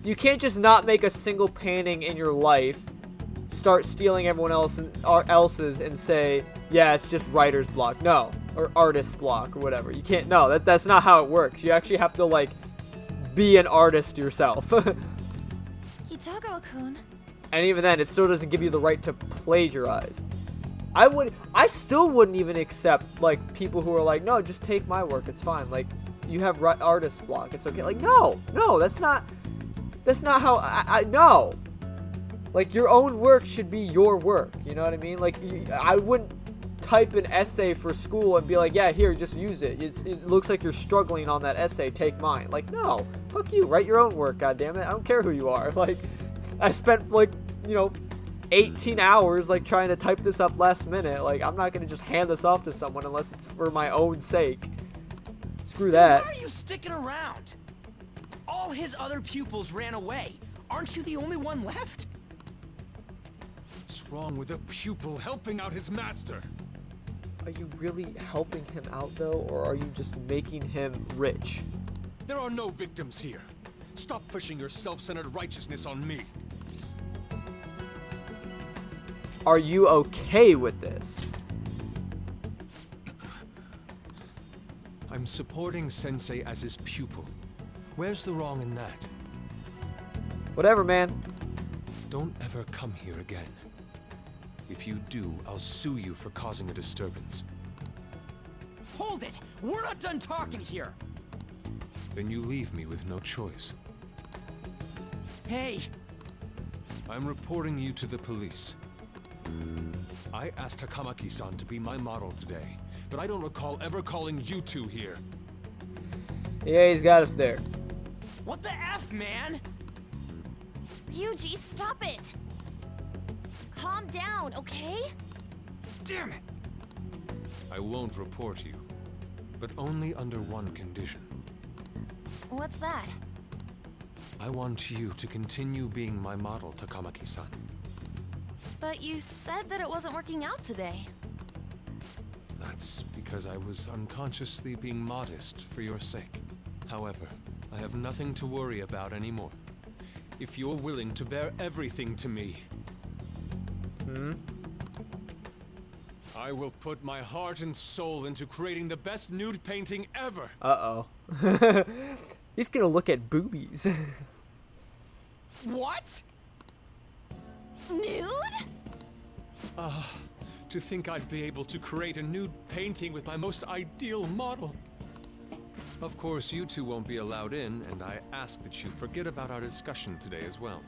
Speaker 1: You can't just not make a single painting in your life, start stealing everyone else's and say, yeah, it's just writer's block. No. Or artist block or whatever. You can't. No, that's not how it works. You actually have to, like, be an artist yourself.
Speaker 5: Hitogo-kun.
Speaker 1: And even then, it still doesn't give you the right to plagiarize. I still wouldn't even accept, like, people who are like, no, just take my work, it's fine. Like, you have artist block, it's okay. Like, no, that's not how, no. Like, your own work should be your work, you know what I mean? Like, I wouldn't type an essay for school and be like, yeah, here, just use it. It looks like you're struggling on that essay, take mine. Like, no, fuck you, write your own work, goddammit. I don't care who you are. Like, I spent, like, 18 hours, like, trying to type this up last minute. Like, I'm not gonna just hand this off to someone unless it's for my own sake. Screw that.
Speaker 4: Why are you sticking around? All his other pupils ran away. Aren't you the only one left?
Speaker 8: What's wrong with a pupil helping out his master?
Speaker 1: Are you really helping him out, though, or are you just making him rich?
Speaker 8: There are no victims here. Stop pushing your self-centered righteousness on me.
Speaker 1: Are you okay with this?
Speaker 8: I'm supporting Sensei as his pupil. Where's the wrong in that?
Speaker 1: Whatever, man.
Speaker 8: Don't ever come here again. If you do, I'll sue you for causing a disturbance.
Speaker 4: Hold it! We're not done talking here!
Speaker 8: Then you leave me with no choice.
Speaker 4: Hey!
Speaker 8: I'm reporting you to the police. I asked Takamaki-san to be my model today, but I don't recall ever calling you two here.
Speaker 1: Yeah, he's got us there.
Speaker 4: What the F, man?
Speaker 5: Yuji, stop it! Calm down, okay?
Speaker 4: Damn it!
Speaker 8: I won't report you, but only under one condition.
Speaker 5: What's that?
Speaker 8: I want you to continue being my model, Takamaki-san.
Speaker 5: But you said that it wasn't working out today.
Speaker 8: That's because I was unconsciously being modest for your sake. However, I have nothing to worry about anymore. If you're willing to bear everything to me, I will put my heart and soul into creating the best nude painting ever.
Speaker 1: Uh-oh. He's gonna look at boobies.
Speaker 4: What?
Speaker 5: Nude?
Speaker 8: To think I'd be able to create a nude painting with my most ideal model. Of course, you two won't be allowed in, and I ask that you forget about our discussion today as well.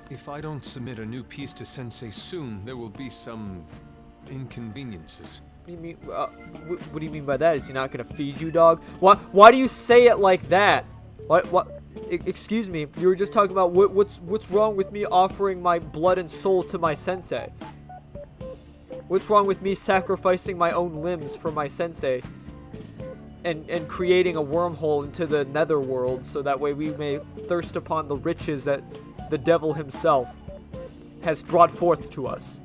Speaker 8: If I don't submit a new piece to Sensei soon, there will be some inconveniences.
Speaker 1: What do you mean? What do you mean by that? Is he not gonna feed you, dog? Why do you say it like that? What? Excuse me. You were just talking about what's wrong with me offering my blood and soul to my sensei? What's wrong with me sacrificing my own limbs for my sensei? And creating a wormhole into the netherworld so that way we may thirst upon the riches that the devil himself has brought forth to us.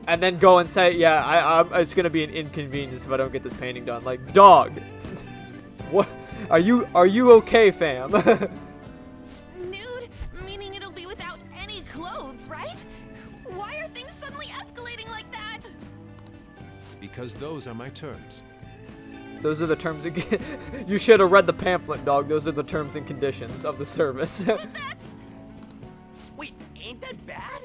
Speaker 1: And then go and say, yeah, it's gonna be an inconvenience if I don't get this painting done. Like, dog, what? Are you okay, fam?
Speaker 5: Nude? Meaning it'll be without any clothes, right? Why are things suddenly escalating like that?
Speaker 8: Because those are my terms.
Speaker 1: Those are the terms. You should have read the pamphlet, dog. Those are the terms and conditions of the service.
Speaker 4: Wait, ain't that bad?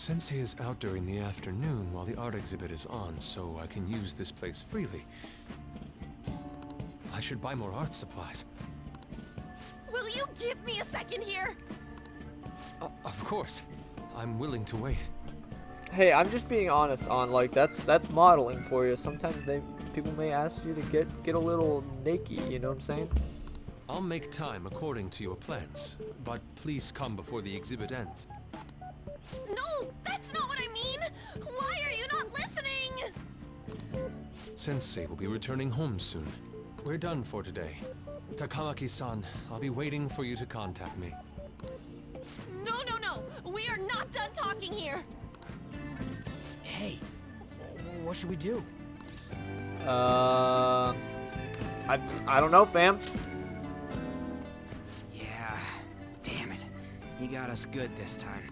Speaker 8: Sensei is out during the afternoon while the art exhibit is on, so I can use this place freely. I should buy more art supplies.
Speaker 5: Will you give me a second here?
Speaker 8: Of course. I'm willing to wait.
Speaker 1: Hey, I'm just being honest on, like, that's modeling for you. Sometimes people may ask you to get a little naked, you know what I'm saying?
Speaker 8: I'll make time according to your plans, but please come before the exhibit ends.
Speaker 5: No, that's not what I mean! Why are you not listening?
Speaker 8: Sensei will be returning home soon. We're done for today. Takamaki-san, I'll be waiting for you to contact me.
Speaker 5: No! We are not done talking here!
Speaker 4: Hey, what should we do?
Speaker 1: I don't know, fam.
Speaker 4: Yeah, damn it. He got us good this time.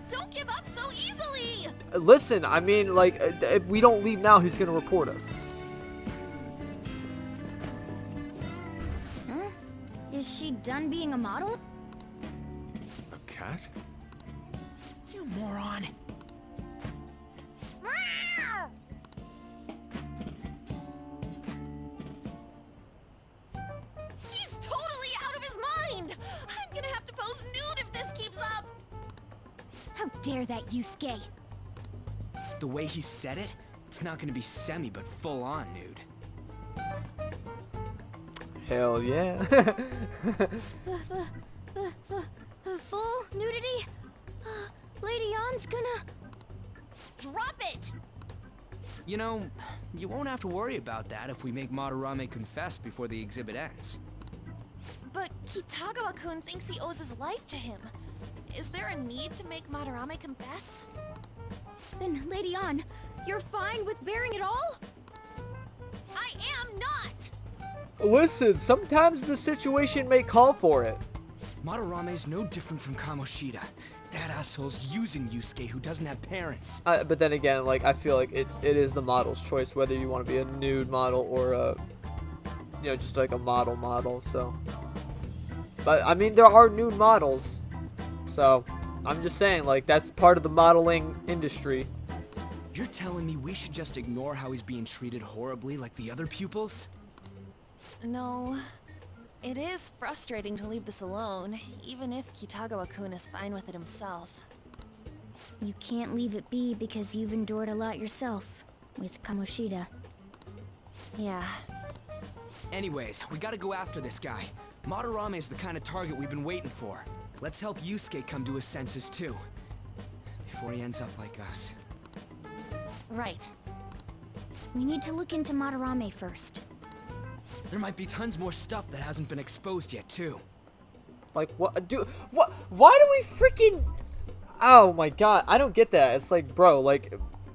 Speaker 5: Don't give up so easily!
Speaker 1: Listen, I mean, like, if we don't leave now, he's gonna report us.
Speaker 3: Huh? Is she done being a model?
Speaker 8: A cat?
Speaker 4: You moron.
Speaker 5: He's totally out of his mind! I'm gonna have to pose nude if this keeps up!
Speaker 3: How dare that, Yusuke?
Speaker 4: The way he said it, it's not gonna be semi, but full-on nude.
Speaker 1: Hell yeah.
Speaker 3: The full nudity? Lady Yon's gonna...
Speaker 5: Drop it!
Speaker 4: You know, you won't have to worry about that if we make Madarame confess before the exhibit ends.
Speaker 5: But Kitagawa-kun thinks he owes his life to him. Is there a need to make Madarame confess?
Speaker 3: Then, Lady Yon, you're fine with bearing it all?
Speaker 5: I am not!
Speaker 1: Listen, sometimes the situation may call for it.
Speaker 4: Madarame's no different from Kamoshida. That asshole's using Yusuke who doesn't have parents.
Speaker 1: But then again, like, I feel like it is the model's choice whether you want to be a nude model or a, you know, just like a model, so. But, I mean, there are nude models, so I'm just saying, like, that's part of the modeling industry.
Speaker 4: You're telling me we should just ignore how he's being treated horribly like the other pupils?
Speaker 5: No. It is frustrating to leave this alone, even if Kitagawa-kun is fine with it himself.
Speaker 3: You can't leave it be because you've endured a lot yourself, with Kamoshida.
Speaker 5: Yeah.
Speaker 4: Anyways, we gotta go after this guy. Madarame is the kind of target we've been waiting for. Let's help Yusuke come to his senses too, before he ends up like us.
Speaker 5: Right.
Speaker 3: We need to look into Madarame first.
Speaker 4: There might be tons more stuff that hasn't been exposed yet, too.
Speaker 1: Like, what? Dude, what? Why do we freaking... Oh, my God. I don't get that. It's like, bro, like,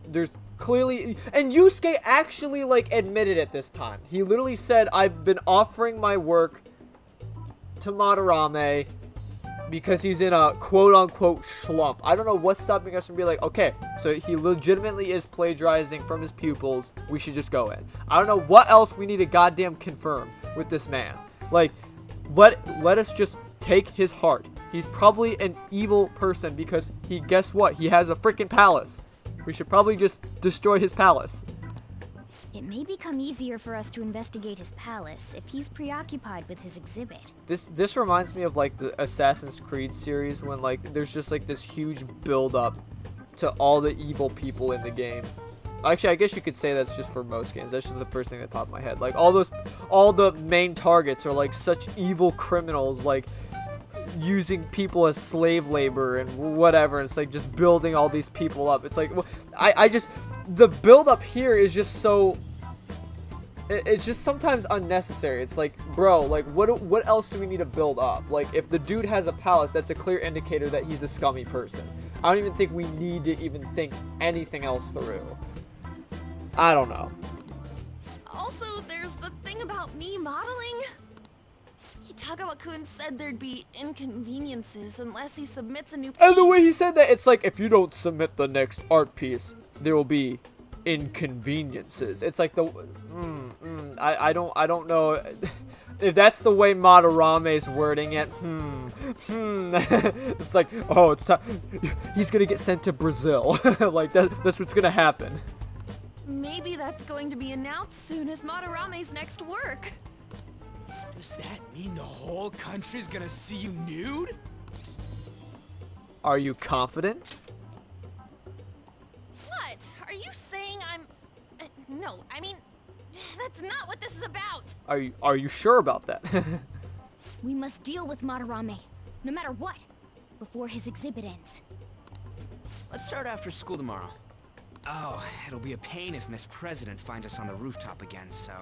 Speaker 1: there's clearly... And Yusuke actually, like, admitted it this time. He literally said, I've been offering my work to Madarame because he's in a quote-unquote slump. I don't know what's stopping us from being like, okay, so he legitimately is plagiarizing from his pupils. We should just go in. I don't know what else we need to goddamn confirm with this man. Like, let us just take his heart. He's probably an evil person because guess what? He has a freaking palace. We should probably just destroy his palace.
Speaker 3: It may become easier for us to investigate his palace if he's preoccupied with his exhibit.
Speaker 1: This reminds me of like the Assassin's Creed series when like there's just like this huge build up to all the evil people in the game. Actually, I guess you could say that's just for most games. That's just the first thing that popped in my head. Like all the main targets are like such evil criminals, like using people as slave labor and whatever. It's like just building all these people up. It's like the build up here is just so... It's just sometimes unnecessary. It's like, bro, like, what else do we need to build up? Like, if the dude has a palace, that's a clear indicator that he's a scummy person. I don't even think we need to even think anything else through. I don't know.
Speaker 5: Also, there's the thing about me modeling. Kitagawa-kun said there'd be inconveniences unless he submits a new piece.
Speaker 1: And the way he said that, it's like, if you don't submit the next art piece, there will be inconveniences. It's like I don't know if that's the way Madarame's wording it. It's like, oh, it's time. He's gonna get sent to Brazil. Like that's what's gonna happen.
Speaker 5: Maybe that's going to be announced soon as Madarame's next work.
Speaker 4: Does that mean the whole country's gonna see you nude?
Speaker 1: Are you confident?
Speaker 5: What? Are you saying I'm... no, I mean, that's not what this is about.
Speaker 1: Are you sure about that?
Speaker 3: We must deal with Madarame, no matter what, before his exhibit ends.
Speaker 4: Let's start after school tomorrow. Oh, it'll be a pain if Miss President finds us on the rooftop again, so...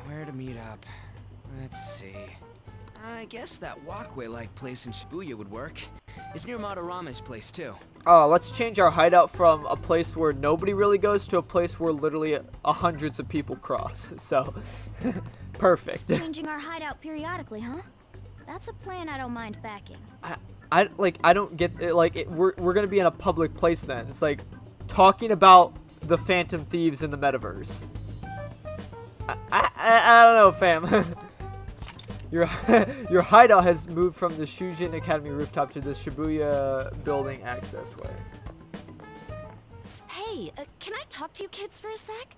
Speaker 4: where to meet up? Let's see... I guess that walkway-like place in Shibuya would work. It's near Madarame's place, too.
Speaker 1: Let's change our hideout from a place where nobody really goes to a place where literally hundreds of people cross. So, perfect.
Speaker 3: Changing our hideout periodically, huh? That's a plan I don't mind backing.
Speaker 1: I don't get it. Like, we're gonna be in a public place then. It's like talking about the Phantom Thieves in the metaverse. I don't know, fam. Your hideout has moved from the Shujin Academy rooftop to the Shibuya building access way.
Speaker 5: Hey, can I talk to you kids for a sec?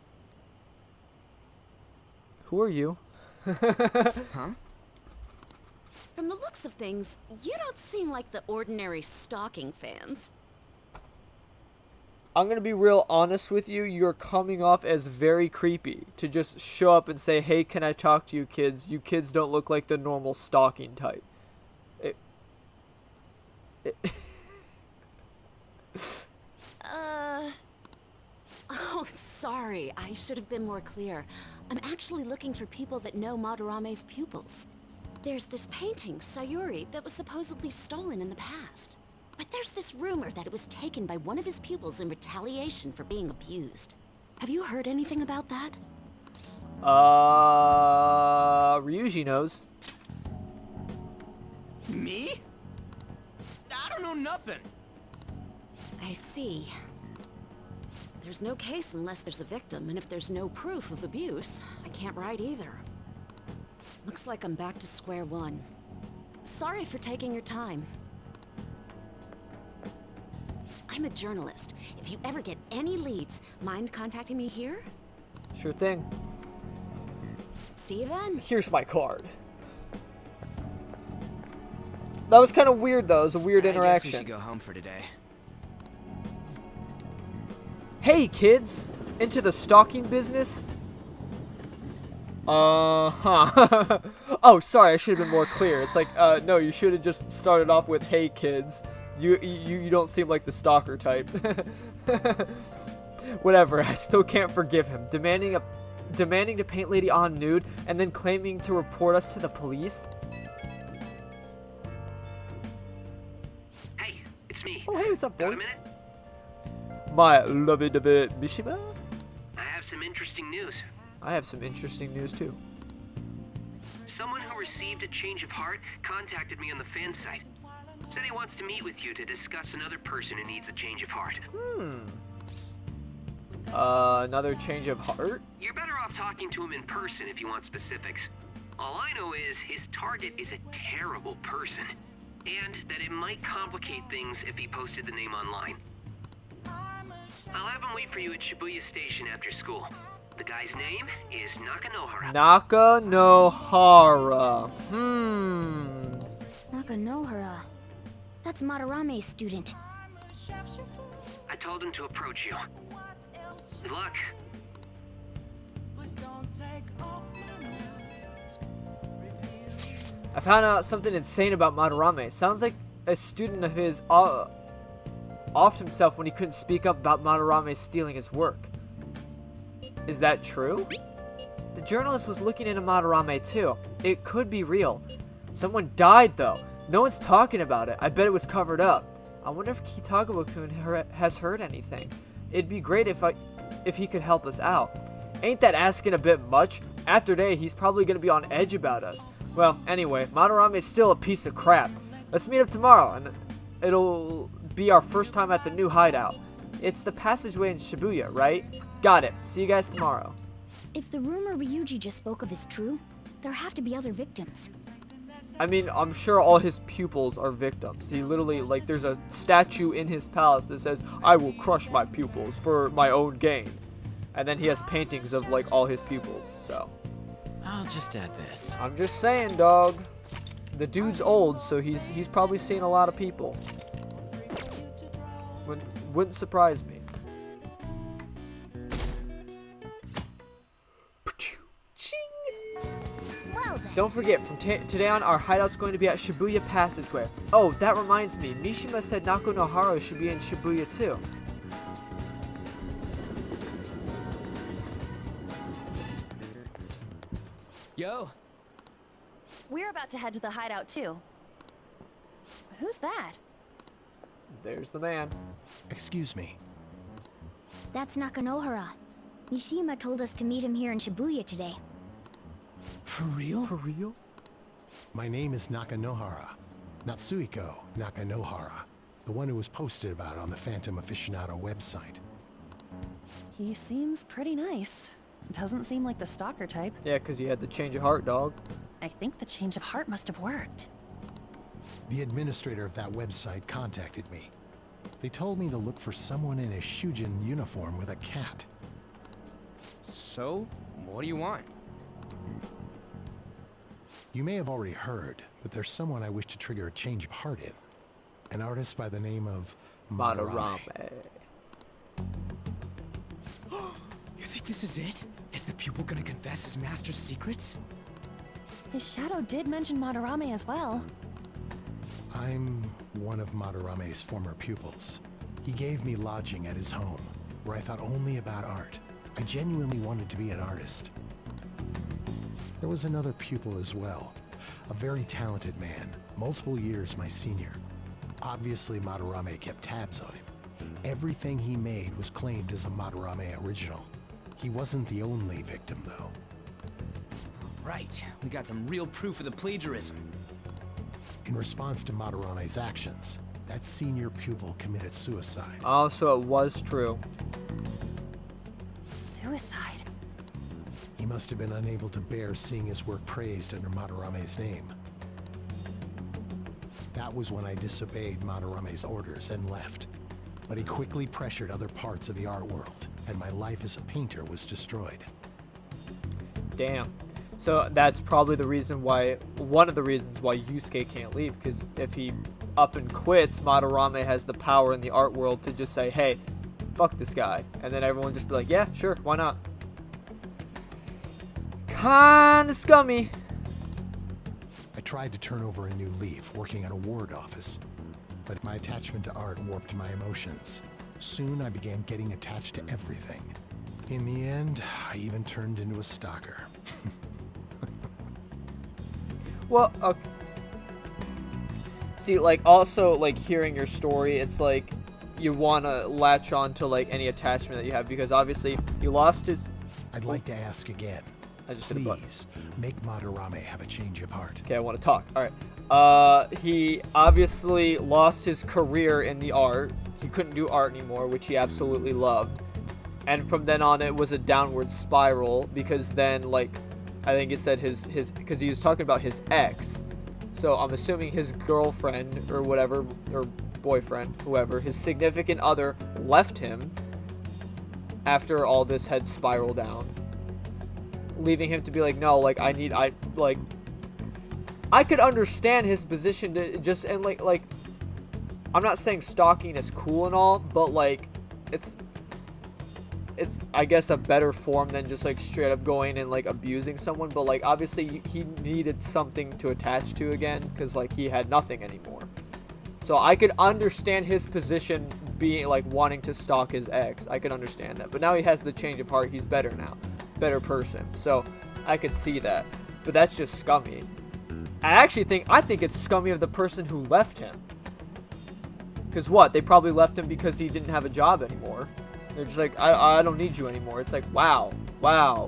Speaker 1: Who are you?
Speaker 9: Huh? From the looks of things, you don't seem like the ordinary stalking fans.
Speaker 1: I'm gonna be real honest with you. You're coming off as very creepy to just show up and say, "Hey, can I talk to you kids? You kids don't look like the normal stalking type."
Speaker 9: Oh, sorry. I should have been more clear. I'm actually looking for people that know Madarame's pupils. There's this painting, Sayuri, that was supposedly stolen in the past. But there's this rumor that it was taken by one of his pupils in retaliation for being abused. Have you heard anything about that?
Speaker 1: Ryuji knows.
Speaker 4: Me? I don't know nothing.
Speaker 9: I see. There's no case unless there's a victim, and if there's no proof of abuse, I can't write either. Looks like I'm back to square one. Sorry for taking your time. I'm a journalist. If you ever get any leads, mind contacting me here?
Speaker 1: Sure thing.
Speaker 9: See you then.
Speaker 1: Here's my card. That was kind of weird, though. It was a weird interaction.
Speaker 4: I guess we should go home for today.
Speaker 1: Hey, kids! Into the stalking business? Oh, sorry, I should have been more clear. It's like, no, you should have just started off with, "Hey, kids. You don't seem like the stalker type." Whatever, I still can't forgive him. Demanding to paint Lady On nude and then claiming to report us to the police?
Speaker 14: Hey, it's me.
Speaker 1: Oh, hey, what's up, boy?
Speaker 14: Got a minute?
Speaker 1: My lovey-dovey Mishima?
Speaker 14: I have some interesting news.
Speaker 1: I have some interesting news, too.
Speaker 14: Someone who received a change of heart contacted me on the fan site. Said he wants to meet with you to discuss another person who needs a change of heart.
Speaker 1: Another change of heart?
Speaker 14: You're better off talking to him in person if you want specifics. All I know is his target is a terrible person, and that it might complicate things if he posted the name online. I'll have him wait for you at Shibuya Station after school. The guy's name is Nakanohara.
Speaker 1: Nakanohara.
Speaker 3: Nakanohara. That's Madarame's student.
Speaker 14: I told him to approach you. Good luck.
Speaker 1: I found out something insane about Madarame. Sounds like a student of his offed himself when he couldn't speak up about Madarame stealing his work. Is that true? The journalist was looking into Madarame too. It could be real. Someone died though. No one's talking about it. I bet it was covered up. I wonder if Kitagawa-kun has heard anything. It'd be great if he could help us out. Ain't that asking a bit much? After today, he's probably gonna be on edge about us. Well, anyway, Madarame is still a piece of crap. Let's meet up tomorrow, and it'll be our first time at the new hideout. It's the passageway in Shibuya, right? Got it. See you guys tomorrow.
Speaker 3: If the rumor Ryuji just spoke of is true, there have to be other victims.
Speaker 1: I mean, I'm sure all his pupils are victims. He literally, like, there's a statue in his palace that says, "I will crush my pupils for my own gain." And then he has paintings of, like, all his pupils, so.
Speaker 15: I'll just add this.
Speaker 1: I'm just saying, dog. The dude's old, so he's probably seen a lot of people. Wouldn't surprise me.
Speaker 3: Well then.
Speaker 1: Don't forget, from today on, our hideout's going to be at Shibuya Passageway. Oh, that reminds me. Mishima said Nakonohara should be in Shibuya too.
Speaker 4: Yo.
Speaker 5: We're about to head to the hideout too. Who's that?
Speaker 1: There's the man.
Speaker 10: Excuse me.
Speaker 3: That's Nakanohara. Mishima told us to meet him here in Shibuya today.
Speaker 15: For real?
Speaker 1: For real?
Speaker 16: My name is Nakanohara. Natsuhiko Nakanohara. The one who was posted about on the Phantom Aficionado website.
Speaker 5: He seems pretty nice. Doesn't seem like the stalker type.
Speaker 1: Yeah, because he had the change of heart, dog.
Speaker 5: I think the change of heart must have worked.
Speaker 16: The administrator of that website contacted me. They told me to look for someone in a Shujin uniform with a cat.
Speaker 4: So, what do you want?
Speaker 16: You may have already heard, but there's someone I wish to trigger a change of heart in. An artist by the name of Madarame.
Speaker 4: You think this is it? Is the pupil gonna confess his master's secrets?
Speaker 5: His shadow did mention Madarame as well.
Speaker 16: I'm one of Madarame's former pupils. He gave me lodging at his home, where I thought only about art. I genuinely wanted to be an artist. There was another pupil as well, a very talented man, multiple years my senior. Obviously, Madarame kept tabs on him. Everything he made was claimed as a Madarame original. He wasn't the only victim, though.
Speaker 4: Right, we got some real proof of the plagiarism.
Speaker 16: In response to Madarame's actions, that senior pupil committed suicide.
Speaker 1: Oh, so it was true.
Speaker 5: Suicide?
Speaker 16: He must have been unable to bear seeing his work praised under Madarame's name. That was when I disobeyed Madarame's orders and left. But he quickly pressured other parts of the art world, and my life as a painter was destroyed.
Speaker 1: Damn. So that's probably the reason why, one of the reasons why Yusuke can't leave, because if he up and quits, Madarame has the power in the art world to just say, hey, fuck this guy. And then everyone just be like, yeah, sure, why not? Kinda scummy.
Speaker 16: I tried to turn over a new leaf, working at a ward office. But my attachment to art warped my emotions. Soon I began getting attached to everything. In the end, I even turned into a stalker.
Speaker 1: Well, okay. See, like, also, like, hearing your story, it's like you want to latch on to, like, any attachment that you have, because obviously you lost his...
Speaker 16: I'd like to ask again.
Speaker 1: I just hit a button.
Speaker 16: Please, make Madarame have a change of heart.
Speaker 1: Okay, I want to talk. Alright. He obviously lost his career in the art. He couldn't do art anymore, which he absolutely loved. And from then on, it was a downward spiral, because then, like, I think it said his because he was talking about his ex. So I'm assuming his girlfriend or whatever, or boyfriend, whoever, his significant other left him after all this had spiraled down, leaving him to be like, no, like, I could understand his position to just, and like, I'm not saying stalking is cool and all, but like, it's I guess a better form than just like straight up going and like abusing someone. But like, obviously he needed something to attach to again, because like he had nothing anymore. So I could understand his position being like wanting to stalk his ex. I could understand that. But now he has the change of heart. He's better now, better person. So I could see that. But that's just scummy. I think it's scummy of the person who left him. Because what? They probably left him because he didn't have a job anymore. They're just like, I don't need you anymore. It's like, wow.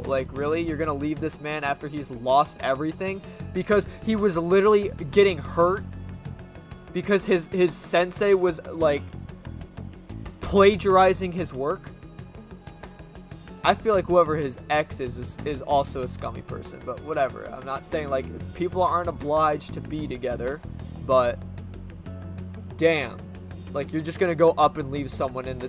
Speaker 1: Like, really? You're going to leave this man after he's lost everything? Because he was literally getting hurt? Because his sensei was, like, plagiarizing his work? I feel like whoever his ex is also a scummy person, but whatever. I'm not saying like people aren't obliged to be together, but damn, like you're just gonna go up and leave someone in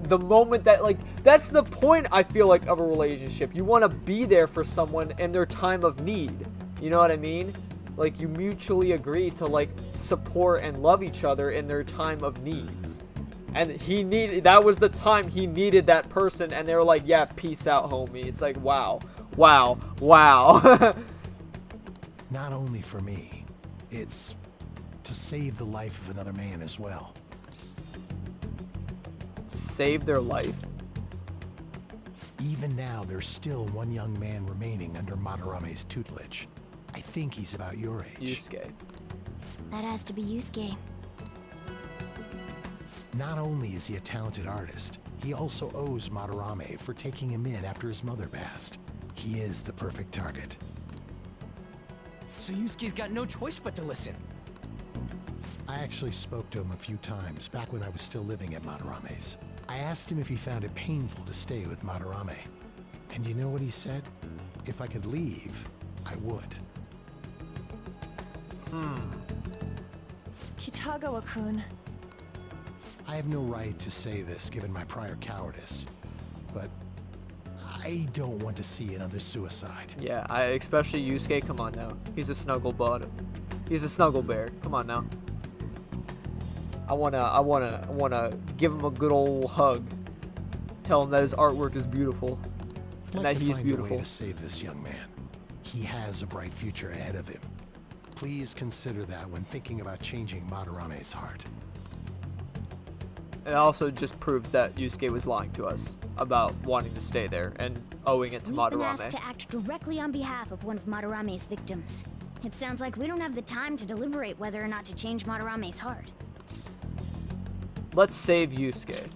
Speaker 1: the moment that, like, that's the point I feel like of a relationship. You want to be there for someone in their time of need. You know what I mean? Like you mutually agree to like support and love each other in their time of needs. And that was the time he needed that person, and they were like, yeah, peace out, homie. It's like, wow.
Speaker 16: Not only for me, it's to save the life of another man as well.
Speaker 1: Save their life?
Speaker 16: Even now, there's still one young man remaining under Madarame's tutelage. I think he's about your age.
Speaker 1: Yusuke.
Speaker 3: That has to be Yusuke.
Speaker 16: Not only is he a talented artist, he also owes Madarame for taking him in after his mother passed. He is the perfect target.
Speaker 4: So Yusuke's got no choice but to listen.
Speaker 16: I actually spoke to him a few times back when I was still living at Madarame's. I asked him if he found it painful to stay with Madarame. And you know what he said? If I could leave, I would.
Speaker 5: Kitagawa-kun.
Speaker 16: I have no right to say this given my prior cowardice, but I don't want to see another suicide.
Speaker 1: Yeah, especially Yusuke, come on now. He's a snuggle bud. He's a snuggle bear. Come on now. I wanna give him a good old hug. Tell him that his artwork is beautiful. And that he's beautiful.
Speaker 16: I'd like to find a way to save this young man. He has a bright future ahead of him. Please consider that when thinking about changing Madarame's heart.
Speaker 1: It also just proves that Yusuke was lying to us about wanting to stay there and owing it to Madarame.
Speaker 3: We've been asked to act directly on behalf of one of Madarame's victims. It sounds like we don't have the time to deliberate whether or not to change Madarame's heart.
Speaker 1: Let's save Yusuke.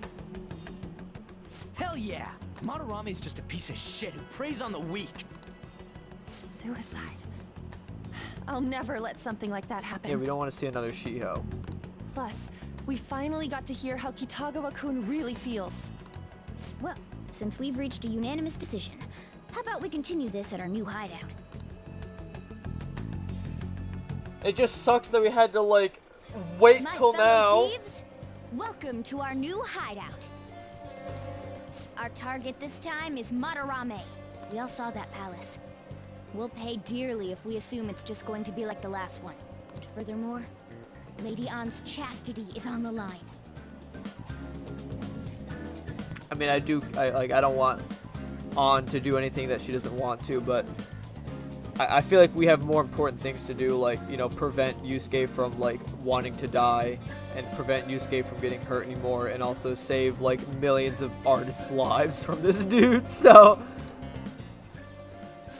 Speaker 4: Hell yeah! Madarame's just a piece of shit who preys on the weak.
Speaker 5: Suicide. I'll never let something like that happen.
Speaker 1: Yeah, we don't want to see another Shiho.
Speaker 5: Plus, we finally got to hear how Kitagawa-kun really feels.
Speaker 3: Well, since we've reached a unanimous decision, how about we continue this at our new hideout?
Speaker 1: It just sucks that we had to, like, wait
Speaker 3: My
Speaker 1: till
Speaker 3: fellow
Speaker 1: now.
Speaker 3: thieves, welcome to our new hideout. Our target this time is Madarame. We all saw that palace. We'll pay dearly if we assume it's just going to be like the last one. And furthermore, Lady Ann's chastity is on the line.
Speaker 1: I mean, I don't want Ann to do anything that she doesn't want to, but I feel like we have more important things to do, like, you know, prevent Yusuke from, like, wanting to die, and prevent Yusuke from getting hurt anymore, and also save, like, millions of artists' lives from this dude, so...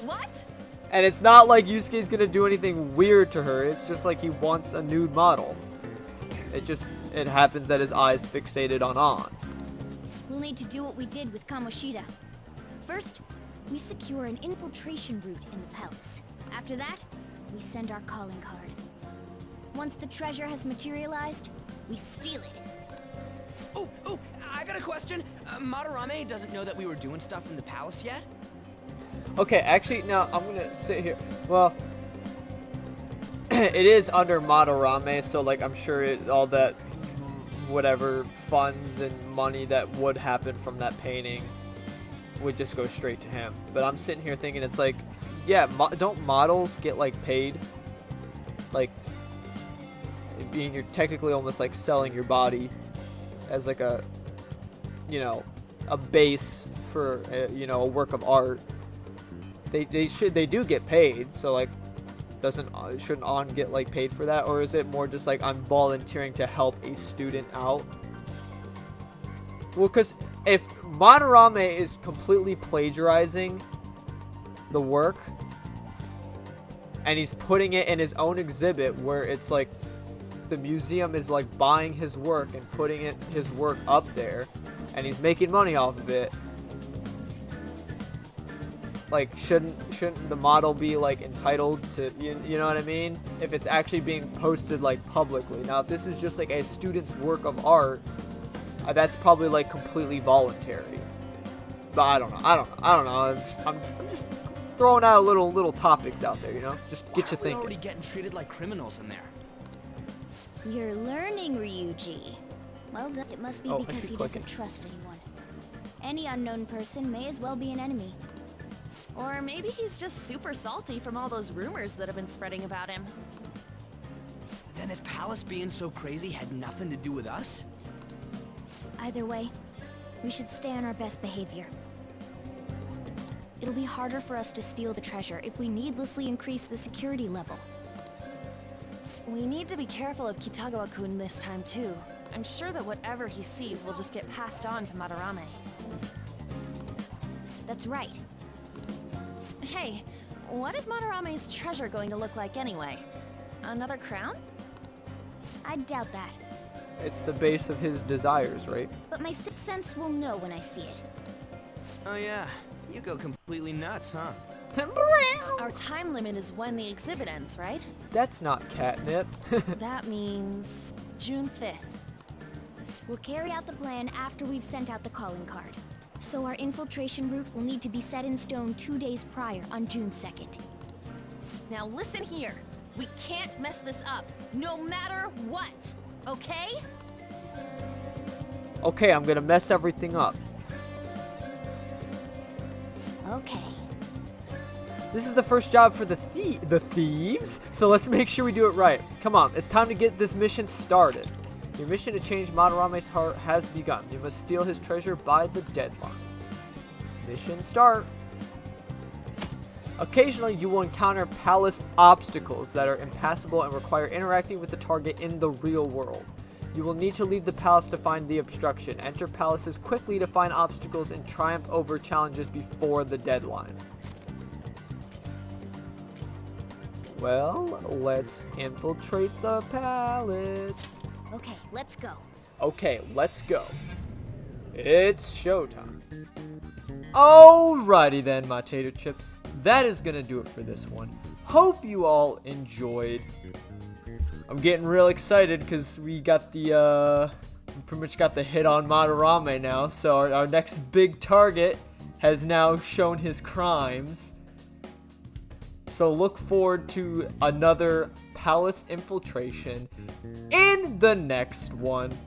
Speaker 5: What?
Speaker 1: And it's not like Yusuke's gonna do anything weird to her, it's just like he wants a nude model. It happens that his eyes fixated on Ann.
Speaker 3: We'll need to do what we did with Kamoshida. First, we secure an infiltration route in the palace. After that, we send our calling card. Once the treasure has materialized, we steal it.
Speaker 4: Oh, I got a question. Madarame doesn't know that we were doing stuff in the palace yet?
Speaker 1: Okay, actually, now I'm gonna sit here. Well, it is under Madarame, so, like, I'm sure all that, whatever funds and money that would happen from that painting would just go straight to him. But I'm sitting here thinking, it's like, yeah, don't models get, like, paid? Like, being you're technically almost, like, selling your body as, like, a, you know, a base for, you know, a work of art. They do get paid, so, like, shouldn't Ann get, like, paid for that? Or is it more just like, I'm volunteering to help a student out? Well, because if Madarame is completely plagiarizing the work, and he's putting it in his own exhibit where it's like the museum is like buying his work and putting his work up there, and he's making money off of it, like, shouldn't the model be, like, entitled to, you know what I mean? If it's actually being posted, like, publicly. Now, if this is just, like, a student's work of art, that's probably, like, completely voluntary. But I don't know. I'm just throwing out little topics out there, you know? Just get you
Speaker 4: We're
Speaker 1: thinking.
Speaker 4: already getting treated like criminals in there.
Speaker 3: You're learning, Ryuji. Well done. It must be
Speaker 1: I
Speaker 3: because
Speaker 1: keep
Speaker 3: he
Speaker 1: clicking.
Speaker 3: doesn't trust anyone. Any unknown person may as well be an enemy.
Speaker 5: Or maybe he's just super salty from all those rumors that have been spreading about him.
Speaker 4: Then his palace being so crazy had nothing to do with us?
Speaker 3: Either way, we should stay on our best behavior. It'll be harder for us to steal the treasure if we needlessly increase the security level.
Speaker 5: We need to be careful of Kitagawa-kun this time too. I'm sure that whatever he sees will just get passed on to Madarame.
Speaker 3: That's right.
Speaker 5: Hey, what is Madarame's treasure going to look like anyway? Another crown?
Speaker 3: I doubt that.
Speaker 1: It's the base of his desires, right?
Speaker 3: But my sixth sense will know when I see it.
Speaker 4: Oh yeah, you go completely nuts, huh?
Speaker 5: Our time limit is when the exhibit ends, right?
Speaker 1: That's not catnip.
Speaker 5: That means June 5th.
Speaker 3: We'll carry out the plan after we've sent out the calling card. So our infiltration route will need to be set in stone 2 days prior on June 2nd.
Speaker 5: Now listen here. We can't mess this up, no matter what, okay?
Speaker 1: Okay, I'm gonna mess everything up.
Speaker 3: Okay.
Speaker 1: This is the first job for the thieves, so let's make sure we do it right. Come on, it's time to get this mission started. Your mission to change Madarame's heart has begun. You must steal his treasure by the deadline. Mission start. Occasionally, you will encounter palace obstacles that are impassable and require interacting with the target in the real world. You will need to leave the palace to find the obstruction. Enter palaces quickly to find obstacles and triumph over challenges before the deadline. Well, let's infiltrate the palace.
Speaker 3: Okay, let's go.
Speaker 1: Okay, let's go. It's showtime. Alrighty then, my tater chips. That is gonna do it for this one. Hope you all enjoyed. I'm getting real excited because we got the, we pretty much got the hit on Madarame now. So our next big target has now shown his crimes. So look forward to another palace infiltration in the next one.